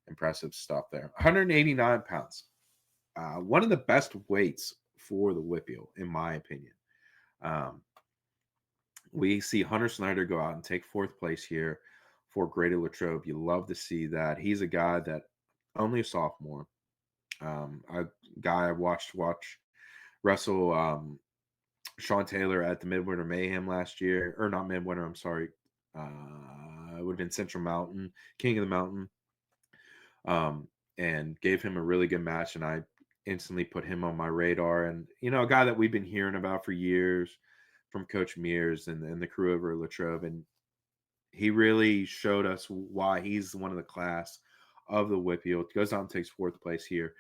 Impressive stuff there. 189 pounds. One of the best weights for the WPIAL, in my opinion. We see Hunter Snyder go out and take 4th place here for Grady Latrobe. You love to see that. He's a guy that only a sophomore. A guy I watch wrestle Sean Taylor at the Midwinter Mayhem last year, or not Midwinter, I'm sorry. It would have been Central Mountain, King of the Mountain, and gave him a really good match. And I instantly put him on my radar. And, a guy that we've been hearing about for years from Coach Mears and the crew over at Latrobe. And he really showed us why he's one of the class of the WPIAL. Goes out and takes 4th place here.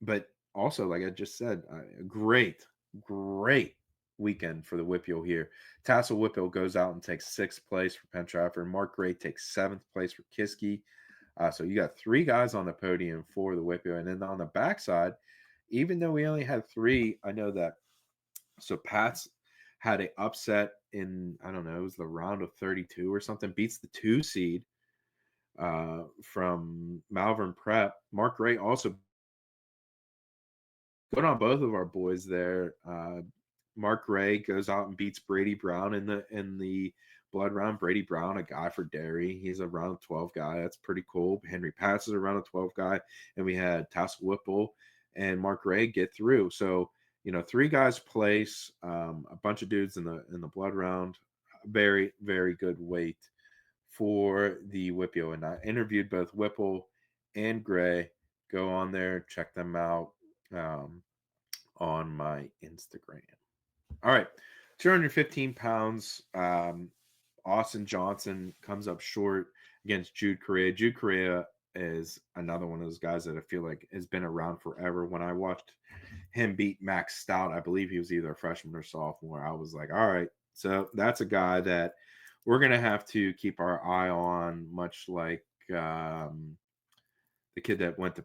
But also, like I just said, great weekend for the WPIAL here. Tassel WPIAL goes out and takes 6th place for Penn Trafford. Mark Gray takes 7th place for Kiski. So you got 3 guys on the podium for the WPIAL. And then on the backside, even though we only had 3, I know that. So Pat's had an upset in, I don't know, it was the round of 32 or something, beats the 2 seed from Malvern Prep. Mark Gray also good on both of our boys there. Mark Gray goes out and beats Brady Brown in the blood round. Brady Brown, a guy for Derry. He's a round 12 guy. That's pretty cool. Henry Patz is a round of 12 guy. And we had Tassel Whipple and Mark Gray get through. So, 3 guys place, a bunch of dudes in the blood round. Very, very good weight for the WPIAL. And I interviewed both Whipple and Gray. Go on there, check them out on my Instagram. All right, 215 pounds. Austin Johnson comes up short against Jude Correa. Jude Correa is another one of those guys that I feel like has been around forever. When I watched him beat Max Stout, I believe he was either a freshman or sophomore, I was like, all right, so that's a guy that we're going to have to keep our eye on, much like the kid that went to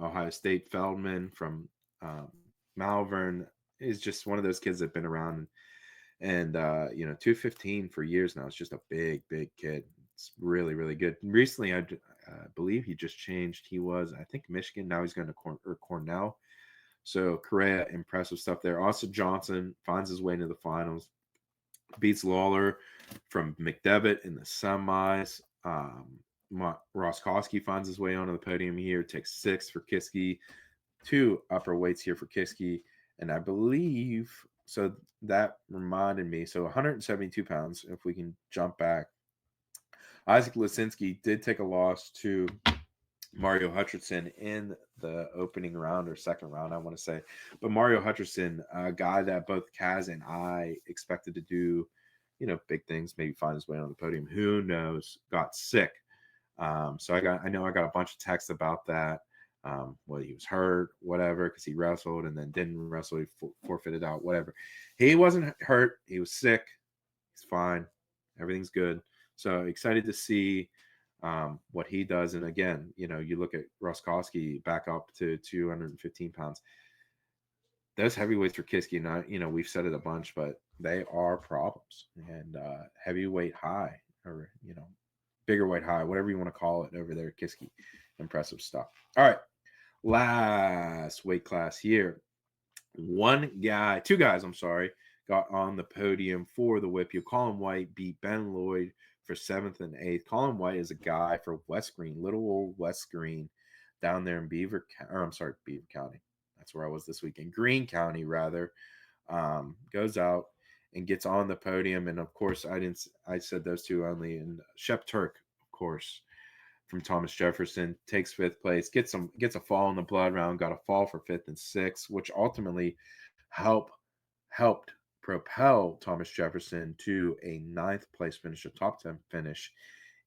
Ohio State, Feldman from Malvern. is just one of those kids that have been around, and 215 for years now. It's just a big kid. It's really really good. Recently, I believe he just changed. He was, I think, Michigan. Now he's going to Cornell. So Correa, impressive stuff there. Austin Johnson finds his way into the finals, beats Lawler from McDevitt in the semis. Roskowski finds his way onto the podium here, takes 6 for Kiski, 2 upper weights here for Kiski, and I believe so. That reminded me. So 172 pounds. If we can jump back, Isaac Lisinski did take a loss to Mario Hutcherson in the opening round or second round, I want to say. But Mario Hutcherson, a guy that both Kaz and I expected to do, big things, maybe find his way on the podium. Who knows? Got sick. So I know I got a bunch of texts about that. Whether he was hurt, whatever, because he wrestled and then didn't wrestle, he forfeited out, whatever. He wasn't hurt. He was sick. He's fine. Everything's good. So excited to see what he does. And again, you look at Roskowski back up to 215 pounds. Those heavyweights for Kiski, and we've said it a bunch, but they are problems. And heavyweight high, or bigger weight high, whatever you want to call it over there, Kiski, impressive stuff. All right, last weight class here. Two guys, got on the podium for the WPIAL. Colin White beat Ben Lloyd for 7th and 8th. Colin White is a guy for West Green, little old West Green, down there in Beaver County. That's where I was this weekend. Greene County, rather. Goes out and gets on the podium. And of course, I said those two only. And Shep Turk, of course, from Thomas Jefferson, takes 5th place, gets a fall in the blood round, got a fall for 5th and 6th, which ultimately helped propel Thomas Jefferson to a 9th place finish, a top 10 finish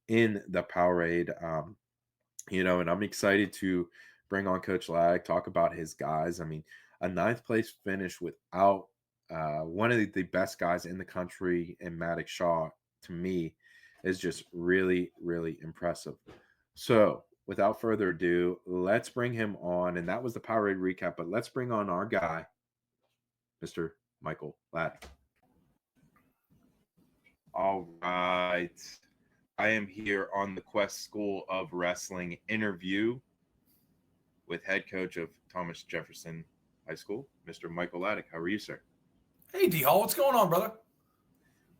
in the Powerade. And I'm excited to bring on Coach Lag, talk about his guys. I mean, a 9th place finish without one of the best guys in the country in Maddox Shaw, to me, is just really, really impressive. So without further ado, let's bring him on. And that was the Powerade recap, but let's bring on our guy, Mr. Michael Ladd. All right. I am here on the Quest School of Wrestling interview with head coach of Thomas Jefferson High School, Mr. Michael Laddick. How are you, sir? Hey, D-Hall, what's going on, brother?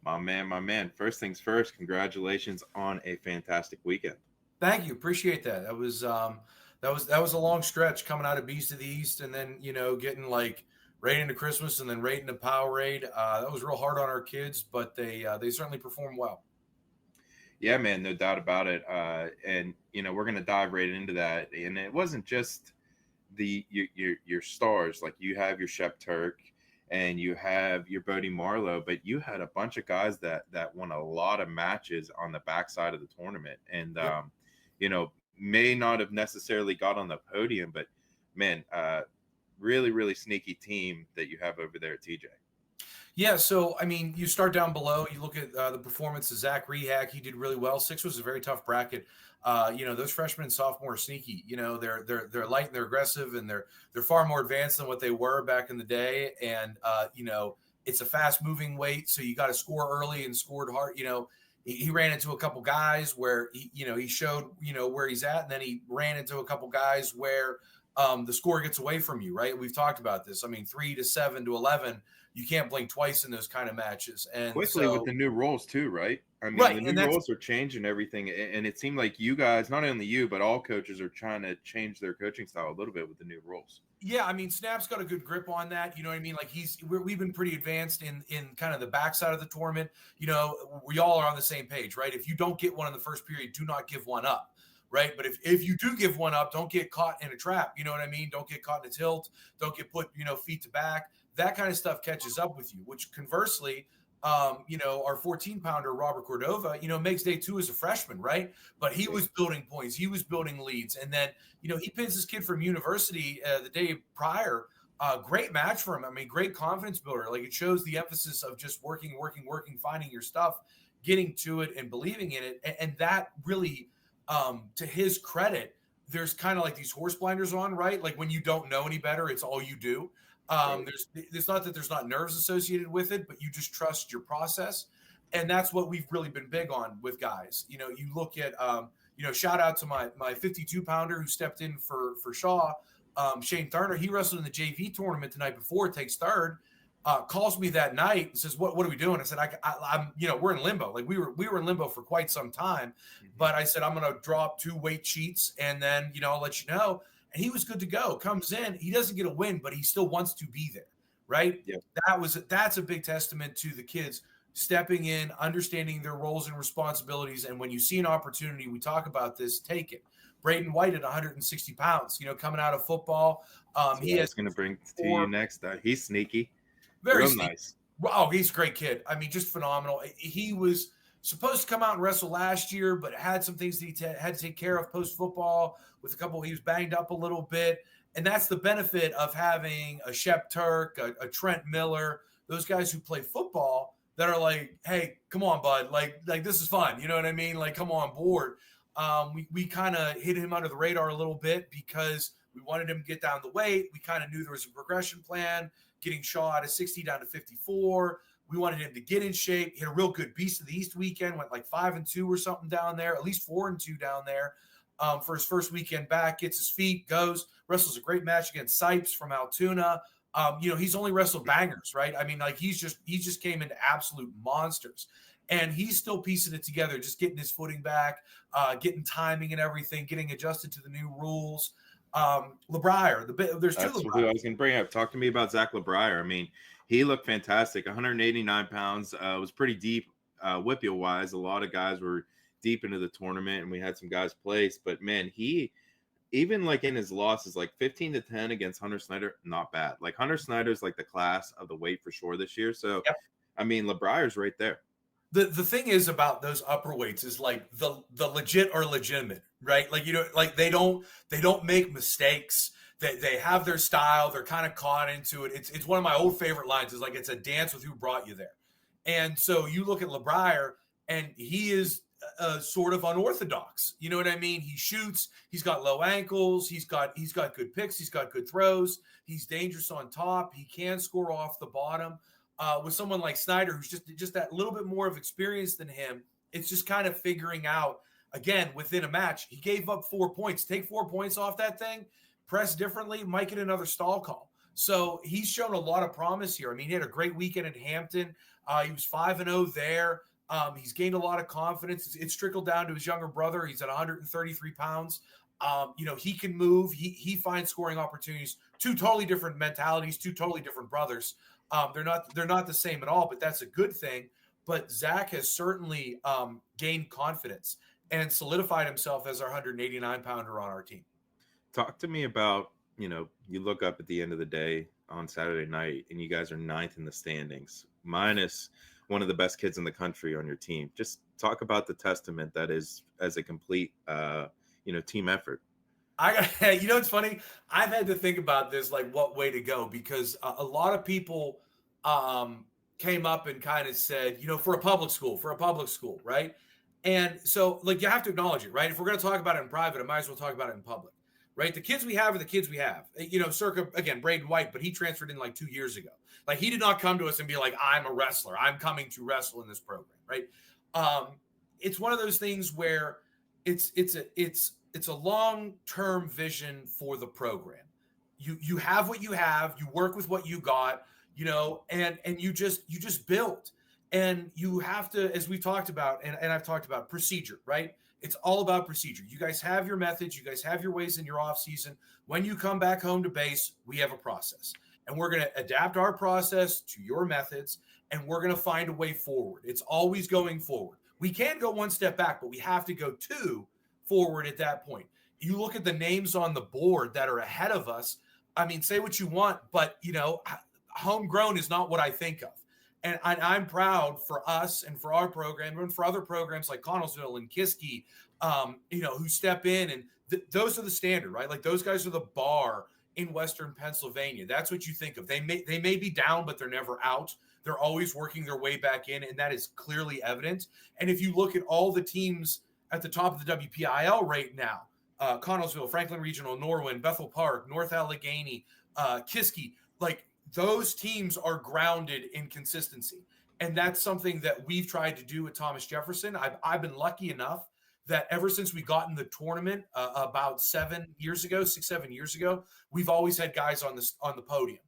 My man. First things first, congratulations on a fantastic weekend. Thank you. Appreciate that. That was a long stretch coming out of Beast of the East and then, getting like right into Christmas and then right into Powerade. That was real hard on our kids, but they certainly performed well. Yeah, man, no doubt about it. And we're gonna dive right into that. And it wasn't just your stars. Like, you have your Shep Turk and you have your Bodie Marlowe, but you had a bunch of guys that won a lot of matches on the backside of the tournament, and may not have necessarily got on the podium, but man, really, really sneaky team that you have over there at TJ. Yeah, so, I mean, you start down below. You look at the performance of Zach Rehak. He did really well. 6 was a very tough bracket. Those freshmen and sophomores are sneaky. They're light and they're aggressive, and they're far more advanced than what they were back in the day. And, it's a fast-moving weight, so you got to score early and scored hard. He ran into a couple guys where, he showed, where he's at, and then he ran into a couple guys where the score gets away from you, right? We've talked about this. I mean, 3 to 7 to 11, you can't blink twice in those kind of matches. And quickly with the new rules too, right? I mean, right, the new rules are changing everything, and it seemed like you guys, not only you, but all coaches are trying to change their coaching style a little bit with the new rules. Yeah, I mean, Snap's got a good grip on that. You know what I mean? Like, we've been pretty advanced in kind of the backside of the tournament. We all are on the same page, right? If you don't get one in the first period, do not give one up. Right. But if you do give one up, don't get caught in a trap. You know what I mean? Don't get caught in a tilt. Don't get put, feet to back. That kind of stuff catches up with you, which conversely, our 14-pounder, Robert Cordova, makes day 2 as a freshman. Right. But he was building points. He was building leads. And then, he pins this kid from university the day prior. Great match for him. I mean, great confidence builder. Like, it shows the emphasis of just working, finding your stuff, getting to it and believing in it. And that really, to his credit, there's kind of like these horse blinders on, right? Like, when you don't know any better, it's all you do. It's not that there's not nerves associated with it, but you just trust your process. And that's what we've really been big on with guys. You know, you look at, shout out to my 52 pounder who stepped in for Shaw, Shane Turner. He wrestled in the JV tournament the night before, takes third, calls me that night and says, what are we doing? I said, I'm, we're in limbo. Like we were in limbo for quite some time, but I said, I'm going to drop 2 weight sheets and then, I'll let you know. And he was good to go. Comes in, he doesn't get a win, but he still wants to be there, right? Yep. That's a big testament to the kids stepping in, understanding their roles and responsibilities. And when you see an opportunity, we talk about this, take it. Braden White at 160 pounds, coming out of football. He is going to bring to you next. He's sneaky. Very real sneaky. Nice. Oh, he's a great kid. I mean, just phenomenal. He was supposed to come out and wrestle last year, but had some things that he had to take care of post-football with a couple. He was banged up a little bit. And that's the benefit of having a Shep Turk, a Trent Miller, those guys who play football that are like, hey, come on, bud. Like this is fun. You know what I mean? Like, come on board. We kind of hit him under the radar a little bit because we wanted him to get down the weight. We kind of knew there was a progression plan, getting Shaw out of 60 down to 54. We wanted him to get in shape. He had a real good Beast of the East weekend, went like 5-2 or something down there, at least 4-2 down there for his first weekend back. Gets his feet, goes, wrestles a great match against Sipes from Altoona. He's only wrestled bangers, right? I mean, like he just came into absolute monsters, and he's still piecing it together, just getting his footing back, getting timing and everything, getting adjusted to the new rules. LeBrier, there's two. That's who I was going to bring up. Talk to me about Zach LeBrier. I mean, he looked fantastic. 189 pounds. Was pretty deep WPIAL wise. A lot of guys were deep into the tournament, and we had some guys place. But man, he even like in his losses, like 15-10 against Hunter Snyder, not bad. Like Hunter Snyder's like the class of the weight for sure this year. So, yep. I mean, LeBrier's right there. The thing is about those upper weights is like the legit are legitimate, right? Like, like they don't make mistakes. They have their style. They're kind of caught into it. It's one of my old favorite lines is like, it's a dance with who brought you there. And so you look at LeBrier and he is sort of unorthodox. You know what I mean? He shoots, he's got low ankles. He's got good picks. He's got good throws. He's dangerous on top. He can score off the bottom. With someone like Snyder, who's just that little bit more of experience than him, it's just kind of figuring out, again, within a match. He gave up 4 points. Take 4 points off that thing, press differently, might get another stall call. So he's shown a lot of promise here. I mean, he had a great weekend at Hampton. He was 5-0 there. He's gained a lot of confidence. It's trickled down to his younger brother. He's at 133 pounds. He can move. He finds scoring opportunities. 2 totally different mentalities, 2 totally different brothers. They're not the same at all, but that's a good thing. But Zach has certainly gained confidence and solidified himself as our 189 pounder on our team. Talk to me about, you look up at the end of the day on Saturday night and you guys are 9th in the standings, minus one of the best kids in the country on your team. Just talk about the testament that is as a complete, team effort. It's funny. I've had to think about this, like what way to go, because a lot of people came up and kind of said, for a public school, right? And so like, you have to acknowledge it, right? If we're going to talk about it in private, I might as well talk about it in public, right? The kids we have are the kids we have, circa, again, Braden White, but he transferred in like 2 years ago. Like he did not come to us and be like, I'm a wrestler. I'm coming to wrestle in this program, right? It's one of those things where it's a long-term vision for the program. You have what you have, you work with what you got, and you just build. And you have to, as we talked about, and I've talked about, procedure, right? It's all about procedure. You guys have your methods, you guys have your ways in your off season. When you come back home to base, we have a process. And we're going to adapt our process to your methods, and we're going to find a way forward. It's always going forward. We can't go 1 step back, but we have to go 2 forward at that point. You look at the names on the board that are ahead of us. I mean, say what you want, but homegrown is not what I think of. And I'm proud for us and for our program and for other programs like Connellsville and Kiski, who step in, and those are the standard, right? Like those guys are the bar in Western Pennsylvania. That's what you think of. They may be down, but they're never out. They're always working their way back in, and that is clearly evident. And if you look at all the teams at the top of the WPIAL right now, Connellsville, Franklin Regional, Norwin, Bethel Park, North Allegheny, Kiski, like those teams are grounded in consistency. And that's something that we've tried to do at Thomas Jefferson. I've been lucky enough that ever since we got in the tournament about 7 years ago, 6-7 years ago, we've always had guys on the podium.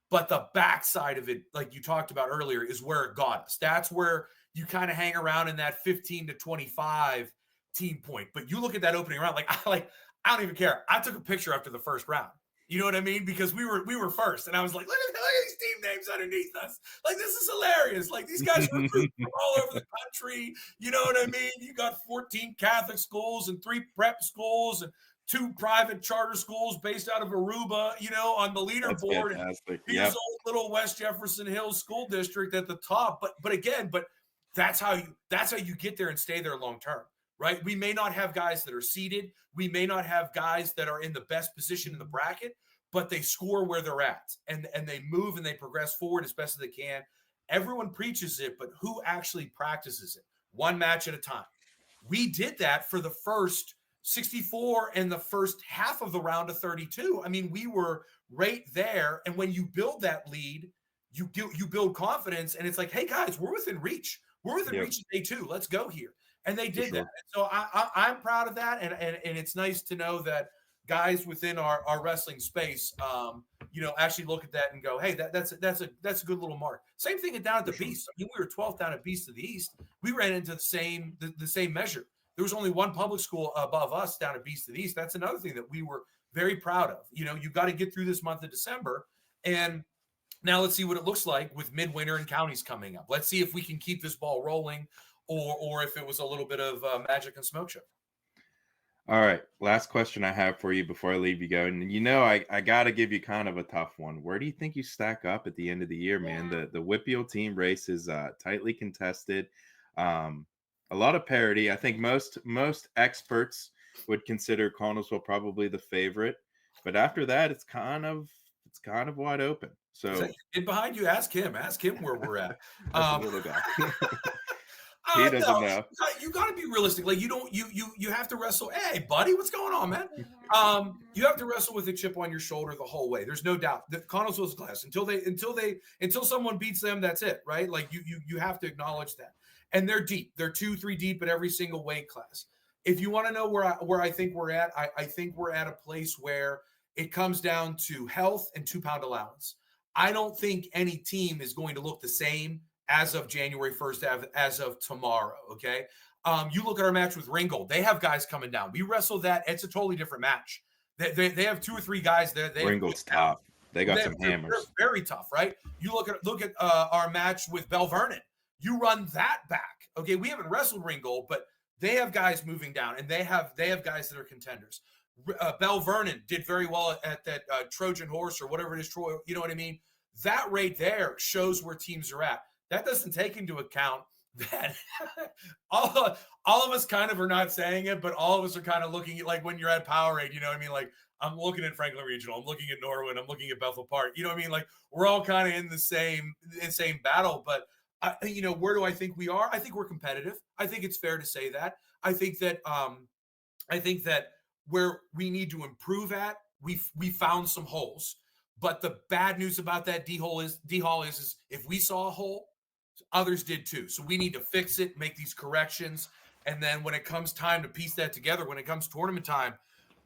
But the backside of it, like you talked about earlier, is where it got us. That's where you kind of hang around in that 15 to 25 team point. But you look at that opening round, I don't even care. I took a picture after the first round. You know what I mean? Because we were first, and I was like, look at these team names underneath us. Like, this is hilarious. Like, these guys are recruiting from all over the country. You know what I mean? You got 14 Catholic schools and 3 prep schools and 2 private charter schools based out of Aruba, you know, on the leaderboard. Here's old little West Jefferson Hills School District at the top. But that's how you get there and stay there long term. Right? We may not have guys that are seeded. We may not have guys that are in the best position in the bracket, but they score where they're at and they move and they progress forward as best as they can. Everyone preaches it, but who actually practices it? One match at a time. We did that for the first 64 and the first half of the round of 32. I mean, we were right there. And when you build that lead, you build confidence, and it's like, hey guys, we're within reach. We're within reach of day 2. Let's go here. And they did that. And so I'm proud of that. And it's nice to know that guys within our wrestling space, actually look at that and go, hey, that's a good little mark. Same thing down at the Beast. I mean, we were 12th down at Beast of the East. We ran into the same measure. There was only one public school above us down at Beast of the East. That's another thing that we were very proud of. You know, you got to get through this month of December. And now let's see what it looks like with midwinter and counties coming up. Let's see if we can keep this ball rolling, or if it was a little bit of magic and smoke show. All right. Last question I have for you before I leave you go. And I got to give you kind of a tough one. Where do you think you stack up at the end of the year, man? The WPIAL team race is tightly contested. A lot of parity. I think most experts would consider Connellsville probably the favorite. But after that, it's kind of wide open. So get behind you, ask him where we're at. Little guy. He doesn't know. You got to be realistic. Like you have to wrestle. Hey, buddy, what's going on, man? You have to wrestle with a chip on your shoulder the whole way. There's no doubt that Connellsville's class until someone beats them. That's it, right? Like you have to acknowledge that. And they're deep. They're 2-3 deep at every single weight class. If you want to know where I think we're at, I think we're at a place where it comes down to health and 2-pound allowance. I don't think any team is going to look the same as of January 1st, as of tomorrow, okay? You look at our match with Ringgold. They have guys coming down. We wrestle that. It's a totally different match. They have 2 or 3 guys there. Ringgold's tough. They got some hammers. They're very tough, right? You look at our match with Bell Vernon. You run that back, okay? We haven't wrestled Ringgold, but they have guys moving down, and they have guys that are contenders. Bell Vernon did very well at that Trojan horse or whatever it is, Troy. You know what I mean? That right there shows where teams are at. That doesn't take into account that all of us kind of are not saying it, but all of us are kind of looking at, like, when you're at Powerade, you know what I mean? Like, I'm looking at Franklin Regional, I'm looking at Norwood, I'm looking at Bethel Park. You know what I mean? Like, we're all kind of in the same battle. But where do I think we are? I think we're competitive. I think it's fair to say that. I think that where we need to improve at, we found some holes. But the bad news about that D Hall is if we saw a hole, others did too. So we need to fix it, make these corrections. And then when it comes time to piece that together, when it comes tournament time,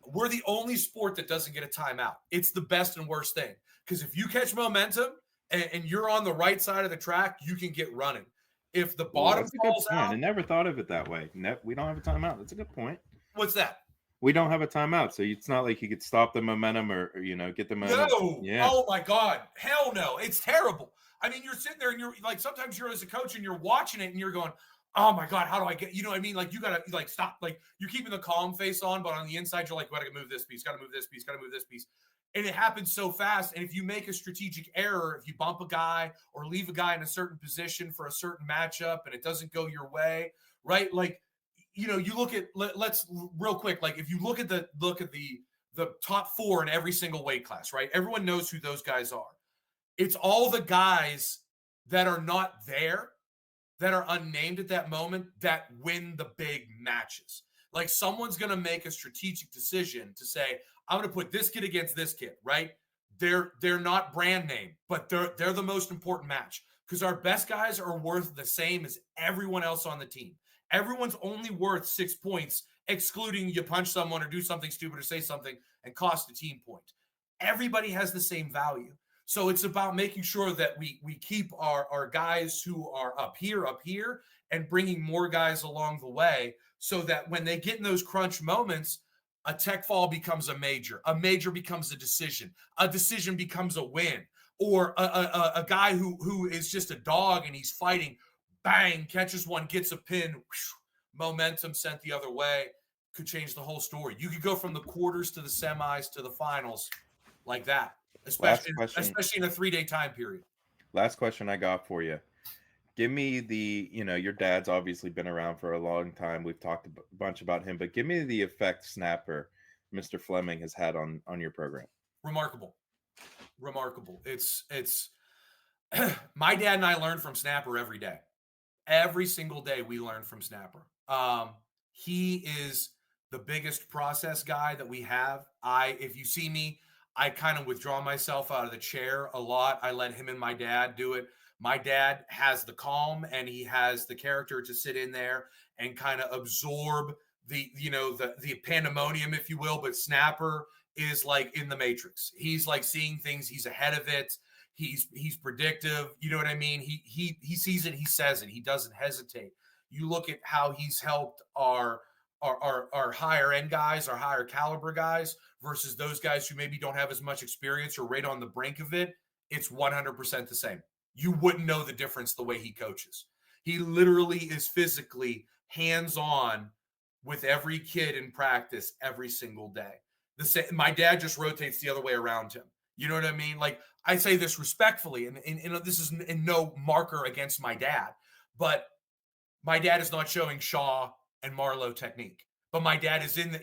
we're the only sport that doesn't get a timeout. It's the best and worst thing. Because if you catch momentum and you're on the right side of the track, you can get running. If the bottom falls out. I never thought of it that way. We don't have a timeout. That's a good point. What's that? We don't have a timeout, so it's not like you could stop the momentum or get the momentum. No. Yeah. Oh my God. Hell no. It's terrible. I mean, you're sitting there and you're like, sometimes you're as a coach and you're watching it and you're going, oh my God, how do I get, you know what I mean? Like, you got to like stop, like you're keeping the calm face on, but on the inside, you're like, got to move this piece, got to move this piece, got to move this piece. And it happens so fast. And if you make a strategic error, if you bump a guy or leave a guy in a certain position for a certain matchup and it doesn't go your way, right? Like, you look at, let's real quick. Like if you look at the top 4 in every single weight class, right? Everyone knows who those guys are. It's all the guys that are not there, that are unnamed at that moment, that win the big matches. Like someone's going to make a strategic decision to say, I'm going to put this kid against this kid, right? they're not brand name, but they're the most important match because our best guys are worth the same as everyone else on the team. Everyone's only worth 6 points, excluding you punch someone or do something stupid or say something and cost a team point. Everybody has the same value. So it's about making sure that we keep our guys who are up here, and bringing more guys along the way so that when they get in those crunch moments, a tech fall becomes a major becomes a decision becomes a win, or a guy who is just a dog and he's fighting, bang, catches one, gets a pin, whoosh, momentum sent the other way, could change the whole story. You could go from the quarters to the semis to the finals like that, especially in a 3-day time period. Last question I got for you. Give me your dad's obviously been around for a long time. We've talked a bunch about him, but give me the effect Snapper, Mr. Fleming, has had on your program. Remarkable. It's my dad and I learn from Snapper every day. Every single day we learn from Snapper. He is the biggest process guy that we have. If you see me, I kind of withdraw myself out of the chair a lot. I let him and my dad do it. My dad has the calm and he has the character to sit in there and kind of absorb the pandemonium, if you will. But Snapper is like in the Matrix. He's like seeing things. He's ahead of it. He's predictive. You know what I mean? He sees it. He says it. He doesn't hesitate. You look at how he's helped our higher end guys, our higher caliber guys versus those guys who maybe don't have as much experience or right on the brink of it. It's 100% the same. You wouldn't know the difference the way he coaches. He literally is physically hands-on with every kid in practice every single day. My dad just rotates the other way around him. You know what I mean? Like, I say this respectfully, and this is in no marker against my dad, but my dad is not showing Shaw and Marlowe technique. But my dad is in the.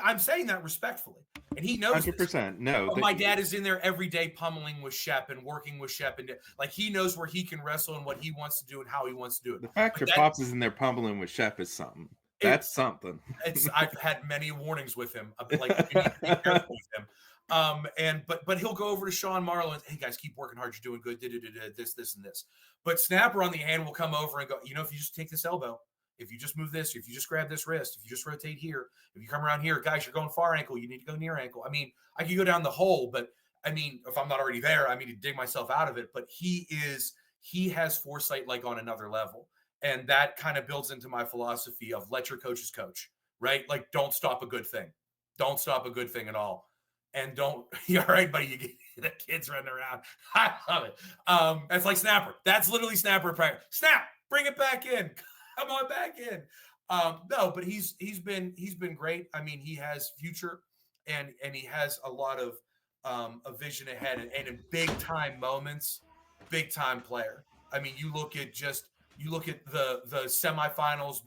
I'm saying that respectfully, and he knows. 100%. No, but my dad is in there every day, pummeling with Shep and working with Shep, and like he knows where he can wrestle and what he wants to do and how he wants to do it. The fact your pops is in there pummeling with Shep is something. That's something. I've had many warnings with him, like you need to be careful with him. But he'll go over to Sean Marlowe and, hey guys, keep working hard. You're doing good. This and this. But Snapper on the hand will come over and go, if you just take this elbow. If you just move this, if you just grab this wrist, if you just rotate here, if you come around here, guys, you're going far ankle, you need to go near ankle. I mean, I can go down the hole, but I mean, if I'm not already there, I need to dig myself out of it. But he has foresight like on another level. And that kind of builds into my philosophy of let your coaches coach, right? Like, don't stop a good thing. Don't stop a good thing at all. And don't, all right, buddy, you get the kids running around. I love it. That's like Snapper. That's literally Snapper practice. Snap, bring it back in. Come on back in. No, but he's been great. I mean, he has future and he has a lot of a vision ahead and in big time moments, big time player. I mean, you look at the semifinals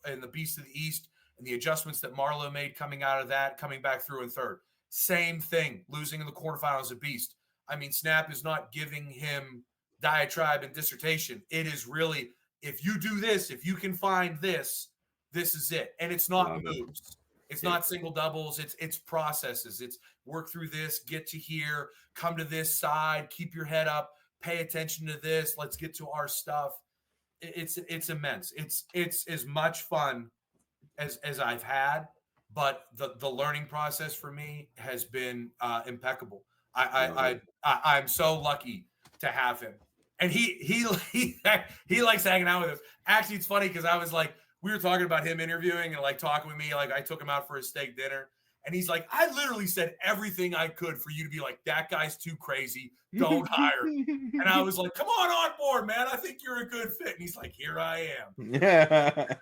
in the Beast of the East and the adjustments that Marlowe made coming out of that, coming back through in third. Same thing, losing in the quarterfinals of Beast. I mean, Snap is not giving him diatribe and dissertation. It is really, if you do this, if you can find this, this is it. And it's not moves. It's not single doubles. It's processes. It's work through this, get to here, come to this side, keep your head up, pay attention to this. Let's get to our stuff. It's immense. It's as much fun as I've had, but the learning process for me has been impeccable. I'm so lucky to have him. And he likes hanging out with us. Actually, it's funny because I was like, we were talking about him interviewing and like talking with me. Like I took him out for a steak dinner. And he's like, I literally said everything I could for you to be like, that guy's too crazy. Don't hire him. And I was like, come on board, man. I think you're a good fit. And he's like, here I am. Yeah.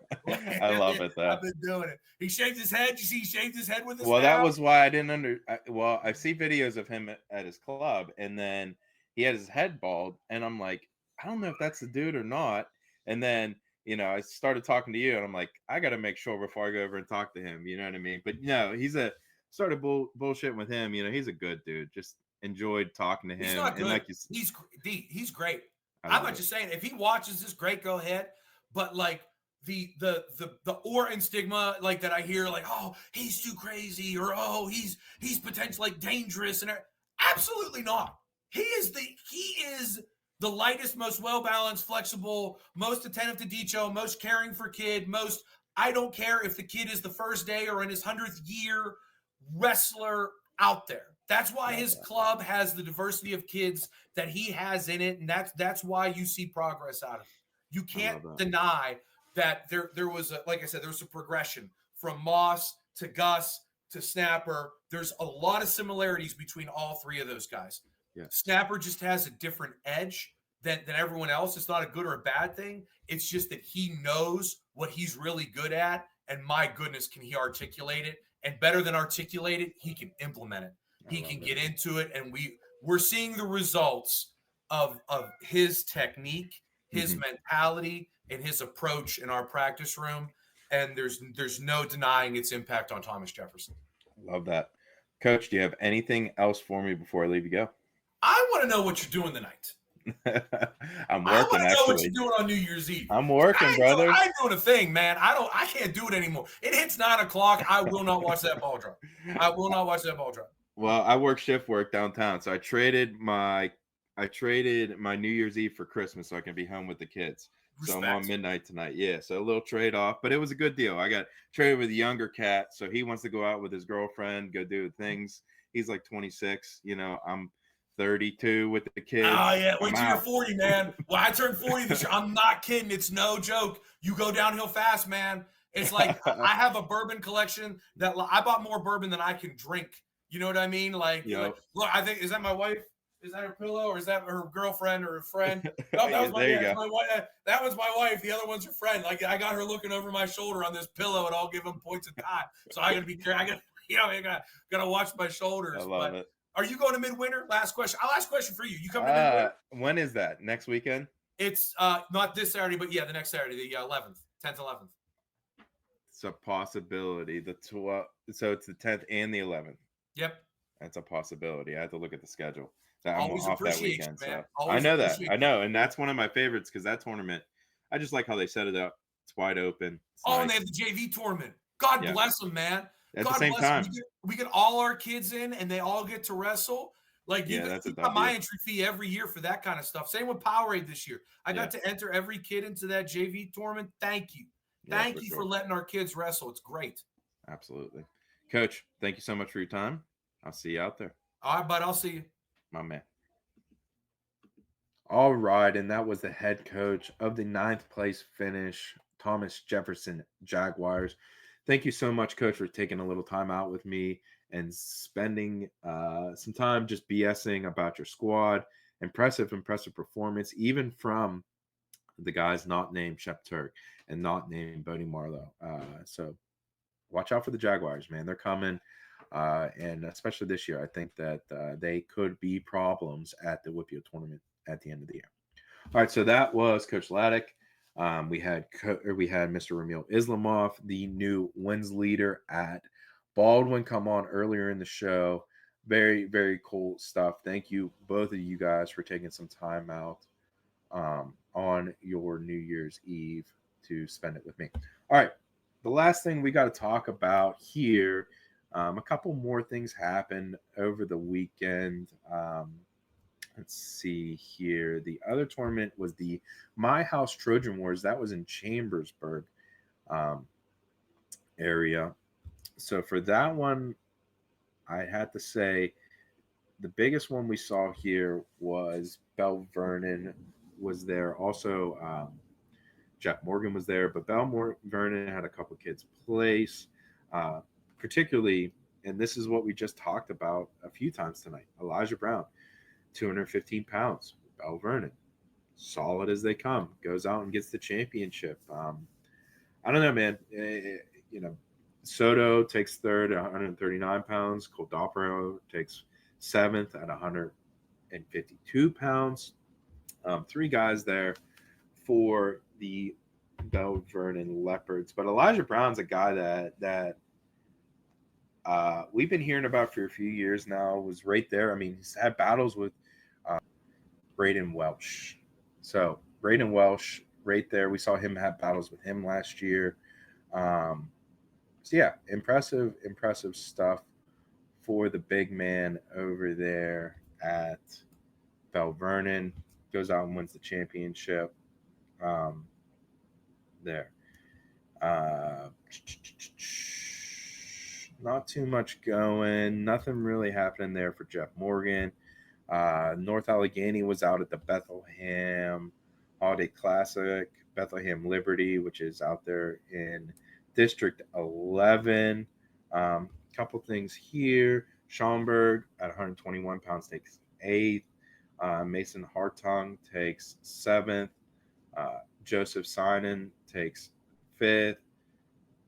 I love it, though. I've been doing it. He shaved his head. You see he shaved his head with his that was why I didn't I see videos of him at his club. And then he had his head bald. And I'm like, I don't know if that's the dude or not. And then, I started talking to you and I'm like, I got to make sure before I go over and talk to him. You know what I mean? But started bullshitting with him. He's a good dude. Just enjoyed talking to him. He's not good. And like he's great. I'm not just saying, if he watches this, great, go ahead. But like the aura and stigma like that I hear, like, oh, he's too crazy, or oh, he's potentially like dangerous. And Absolutely not. He is the lightest, most well-balanced, flexible, most attentive to detail, most caring for kid, most I don't care if the kid is the first day or in his 100th year wrestler out there. That's why his club has the diversity of kids that he has in it, and that's why you see progress out of it. You can't deny that there was like I said, there was a progression from Moss to Gus to Snapper. There's a lot of similarities between all three of those guys. Yeah. Snapper just has a different edge than everyone else. It's not a good or a bad thing. It's just that he knows what he's really good at, and my goodness, can he articulate it? And better than articulate it, he can implement it. He can get into it, and we're seeing the results of his technique, his mentality, and his approach in our practice room. And there's no denying its impact on Thomas Jefferson. Love that. Coach, do you have anything else for me before I leave you go? I want to know what you're doing tonight. I'm working. I want to know what you're doing on New Year's Eve. I'm working, brother. I'm doing a thing, man. I can't do it anymore. It hits 9:00. I will not watch that ball drop. I will not watch that ball drop. Well, I work shift work downtown, so I traded my New Year's Eve for Christmas so I can be home with the kids. Respect. So I'm on midnight tonight. Yeah, so a little trade off, but it was a good deal. I got traded with a younger cat, so he wants to go out with his girlfriend, go do things. He's like 26. I'm 32 with the kids. Oh, yeah. Wait till you're 40, man. Well, I turned 40 this year. I'm not kidding. It's no joke. You go downhill fast, man. It's like I have a bourbon collection that I bought more bourbon than I can drink. You know what I mean? Like look, I think, is that my wife? Is that her pillow, or is that her girlfriend or her friend? No, that was my wife. That was my wife. The other one's her friend. Like I got her looking over my shoulder on this pillow, and I'll give them points of time. So I gotta be careful. I gotta watch my shoulders. I love it. Are you going to Midwinter? Last question. Last question for you. You come to Midwinter? When is that? Next weekend? It's not this Saturday, but yeah, the next Saturday, the 11th, 10th, 11th. It's a possibility. So it's the 10th and the 11th. Yep. That's a possibility. I have to look at the schedule. I'm always off that weekend, man. So. I know that. I know, and that's one of my favorites because that tournament, I just like how they set it up. It's wide open. It's nice. And they have the JV tournament. God bless them, man. At the same time, we get all our kids in, and they all get to wrestle. Like you got my entry fee every year for that kind of stuff. Same with Powerade this year. I got to enter every kid into that JV tournament. Thank you. Thank you for letting our kids wrestle. It's great. Absolutely. Coach, thank you so much for your time. I'll see you out there. All right, bud. I'll see you. My man. All right, and that was the head coach of the 9th place finish, Thomas Jefferson Jaguars. Thank you so much, Coach, for taking a little time out with me and spending some time just BSing about your squad. Impressive performance, even from the guys not named Shep Turk and not named Bodie Marlowe. So watch out for the Jaguars, man. They're coming. And especially this year, I think that they could be problems at the WPIAL tournament at the end of the year. All right, so that was Coach Laddick. We had Mr. Ramil Islamov, the new wins leader at Baldwin, come on earlier in the show. Very, very cool stuff. Thank you, both of you guys, for taking some time out on your New Year's Eve to spend it with me. All right, the last thing we got to talk about here. A couple more things happened over the weekend. Let's see here. The other tournament was the My House Trojan Wars. That was in Chambersburg area. So for that one, I had to say the biggest one we saw here was Bell Vernon was there. Also, Jeff Morgan was there, but Vernon had a couple kids place. Particularly, and this is what we just talked about a few times tonight, Elijah Brown, 215 pounds, Bell Vernon, solid as they come, goes out and gets the championship. I don't know, man. Soto takes third at 139 pounds. Coldopero takes seventh at 152 pounds. Three guys there for the Bell Vernon Leopards. But Elijah Brown's a guy that we've been hearing about for a few years now, was right there. I mean, he's had battles with Braden Welsh. So Braden Welsh right there. We saw him have battles with him last year. So yeah, impressive stuff for the big man over there at Bell Vernon. Goes out and wins the championship. There. Not too much going. Nothing really happening there for Jeff Morgan. North Allegheny was out at the Bethlehem Holiday Classic, Bethlehem Liberty, which is out there in District 11. Couple things here. Schaumburg at 121 pounds takes 8th. Mason Hartung takes 7th. Joseph Sinan takes 5th.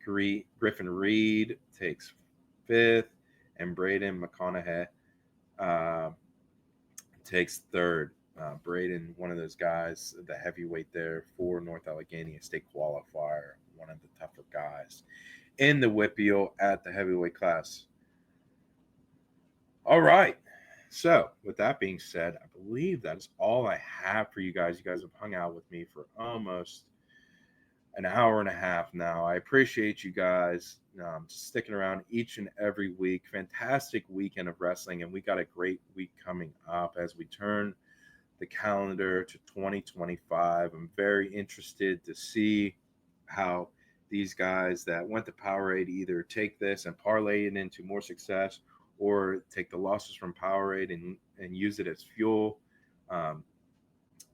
Griffin Reed takes 5th. And Braden McConaughey takes 3rd. Braden, one of those guys, the heavyweight there for North Allegheny, a state qualifier, one of the tougher guys in the WPIAL at the heavyweight class. All right. So with that being said, I believe that is all I have for you guys. You guys have hung out with me for almost an hour and a half now. I appreciate you guys sticking around each and every week. Fantastic weekend of wrestling, and we got a great week coming up as we turn the calendar to 2025. I'm very interested to see how these guys that went to Powerade either take this and parlay it into more success, or take the losses from Powerade and use it as fuel.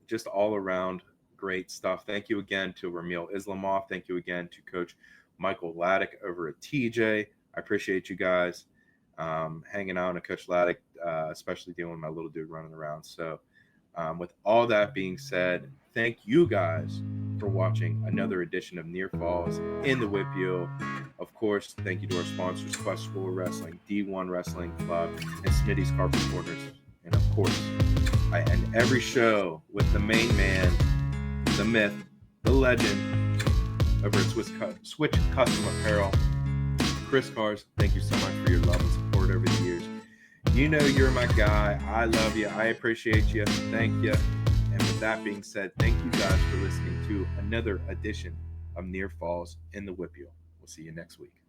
Just all around great stuff. Thank you again to Ramil Islamov. Thank you again to Coach Michael Laddick over at TJ. I appreciate you guys hanging out, and Coach Laddick, especially dealing with my little dude running around. So with all that being said, thank you guys for watching another edition of Near Falls in the WPIAL. Of course, thank you to our sponsors, Quest School Wrestling, D1 Wrestling Club, and Smitty's Carpet Corners. And of course, I end every show with the main man, the myth, the legend, over at Switch Custom Apparel. Chris Cars, thank you so much for your love and support over the years. You know you're my guy. I love you. I appreciate you. Thank you. And with that being said, thank you guys for listening to another edition of Near Falls in the WPIAL. We'll see you next week.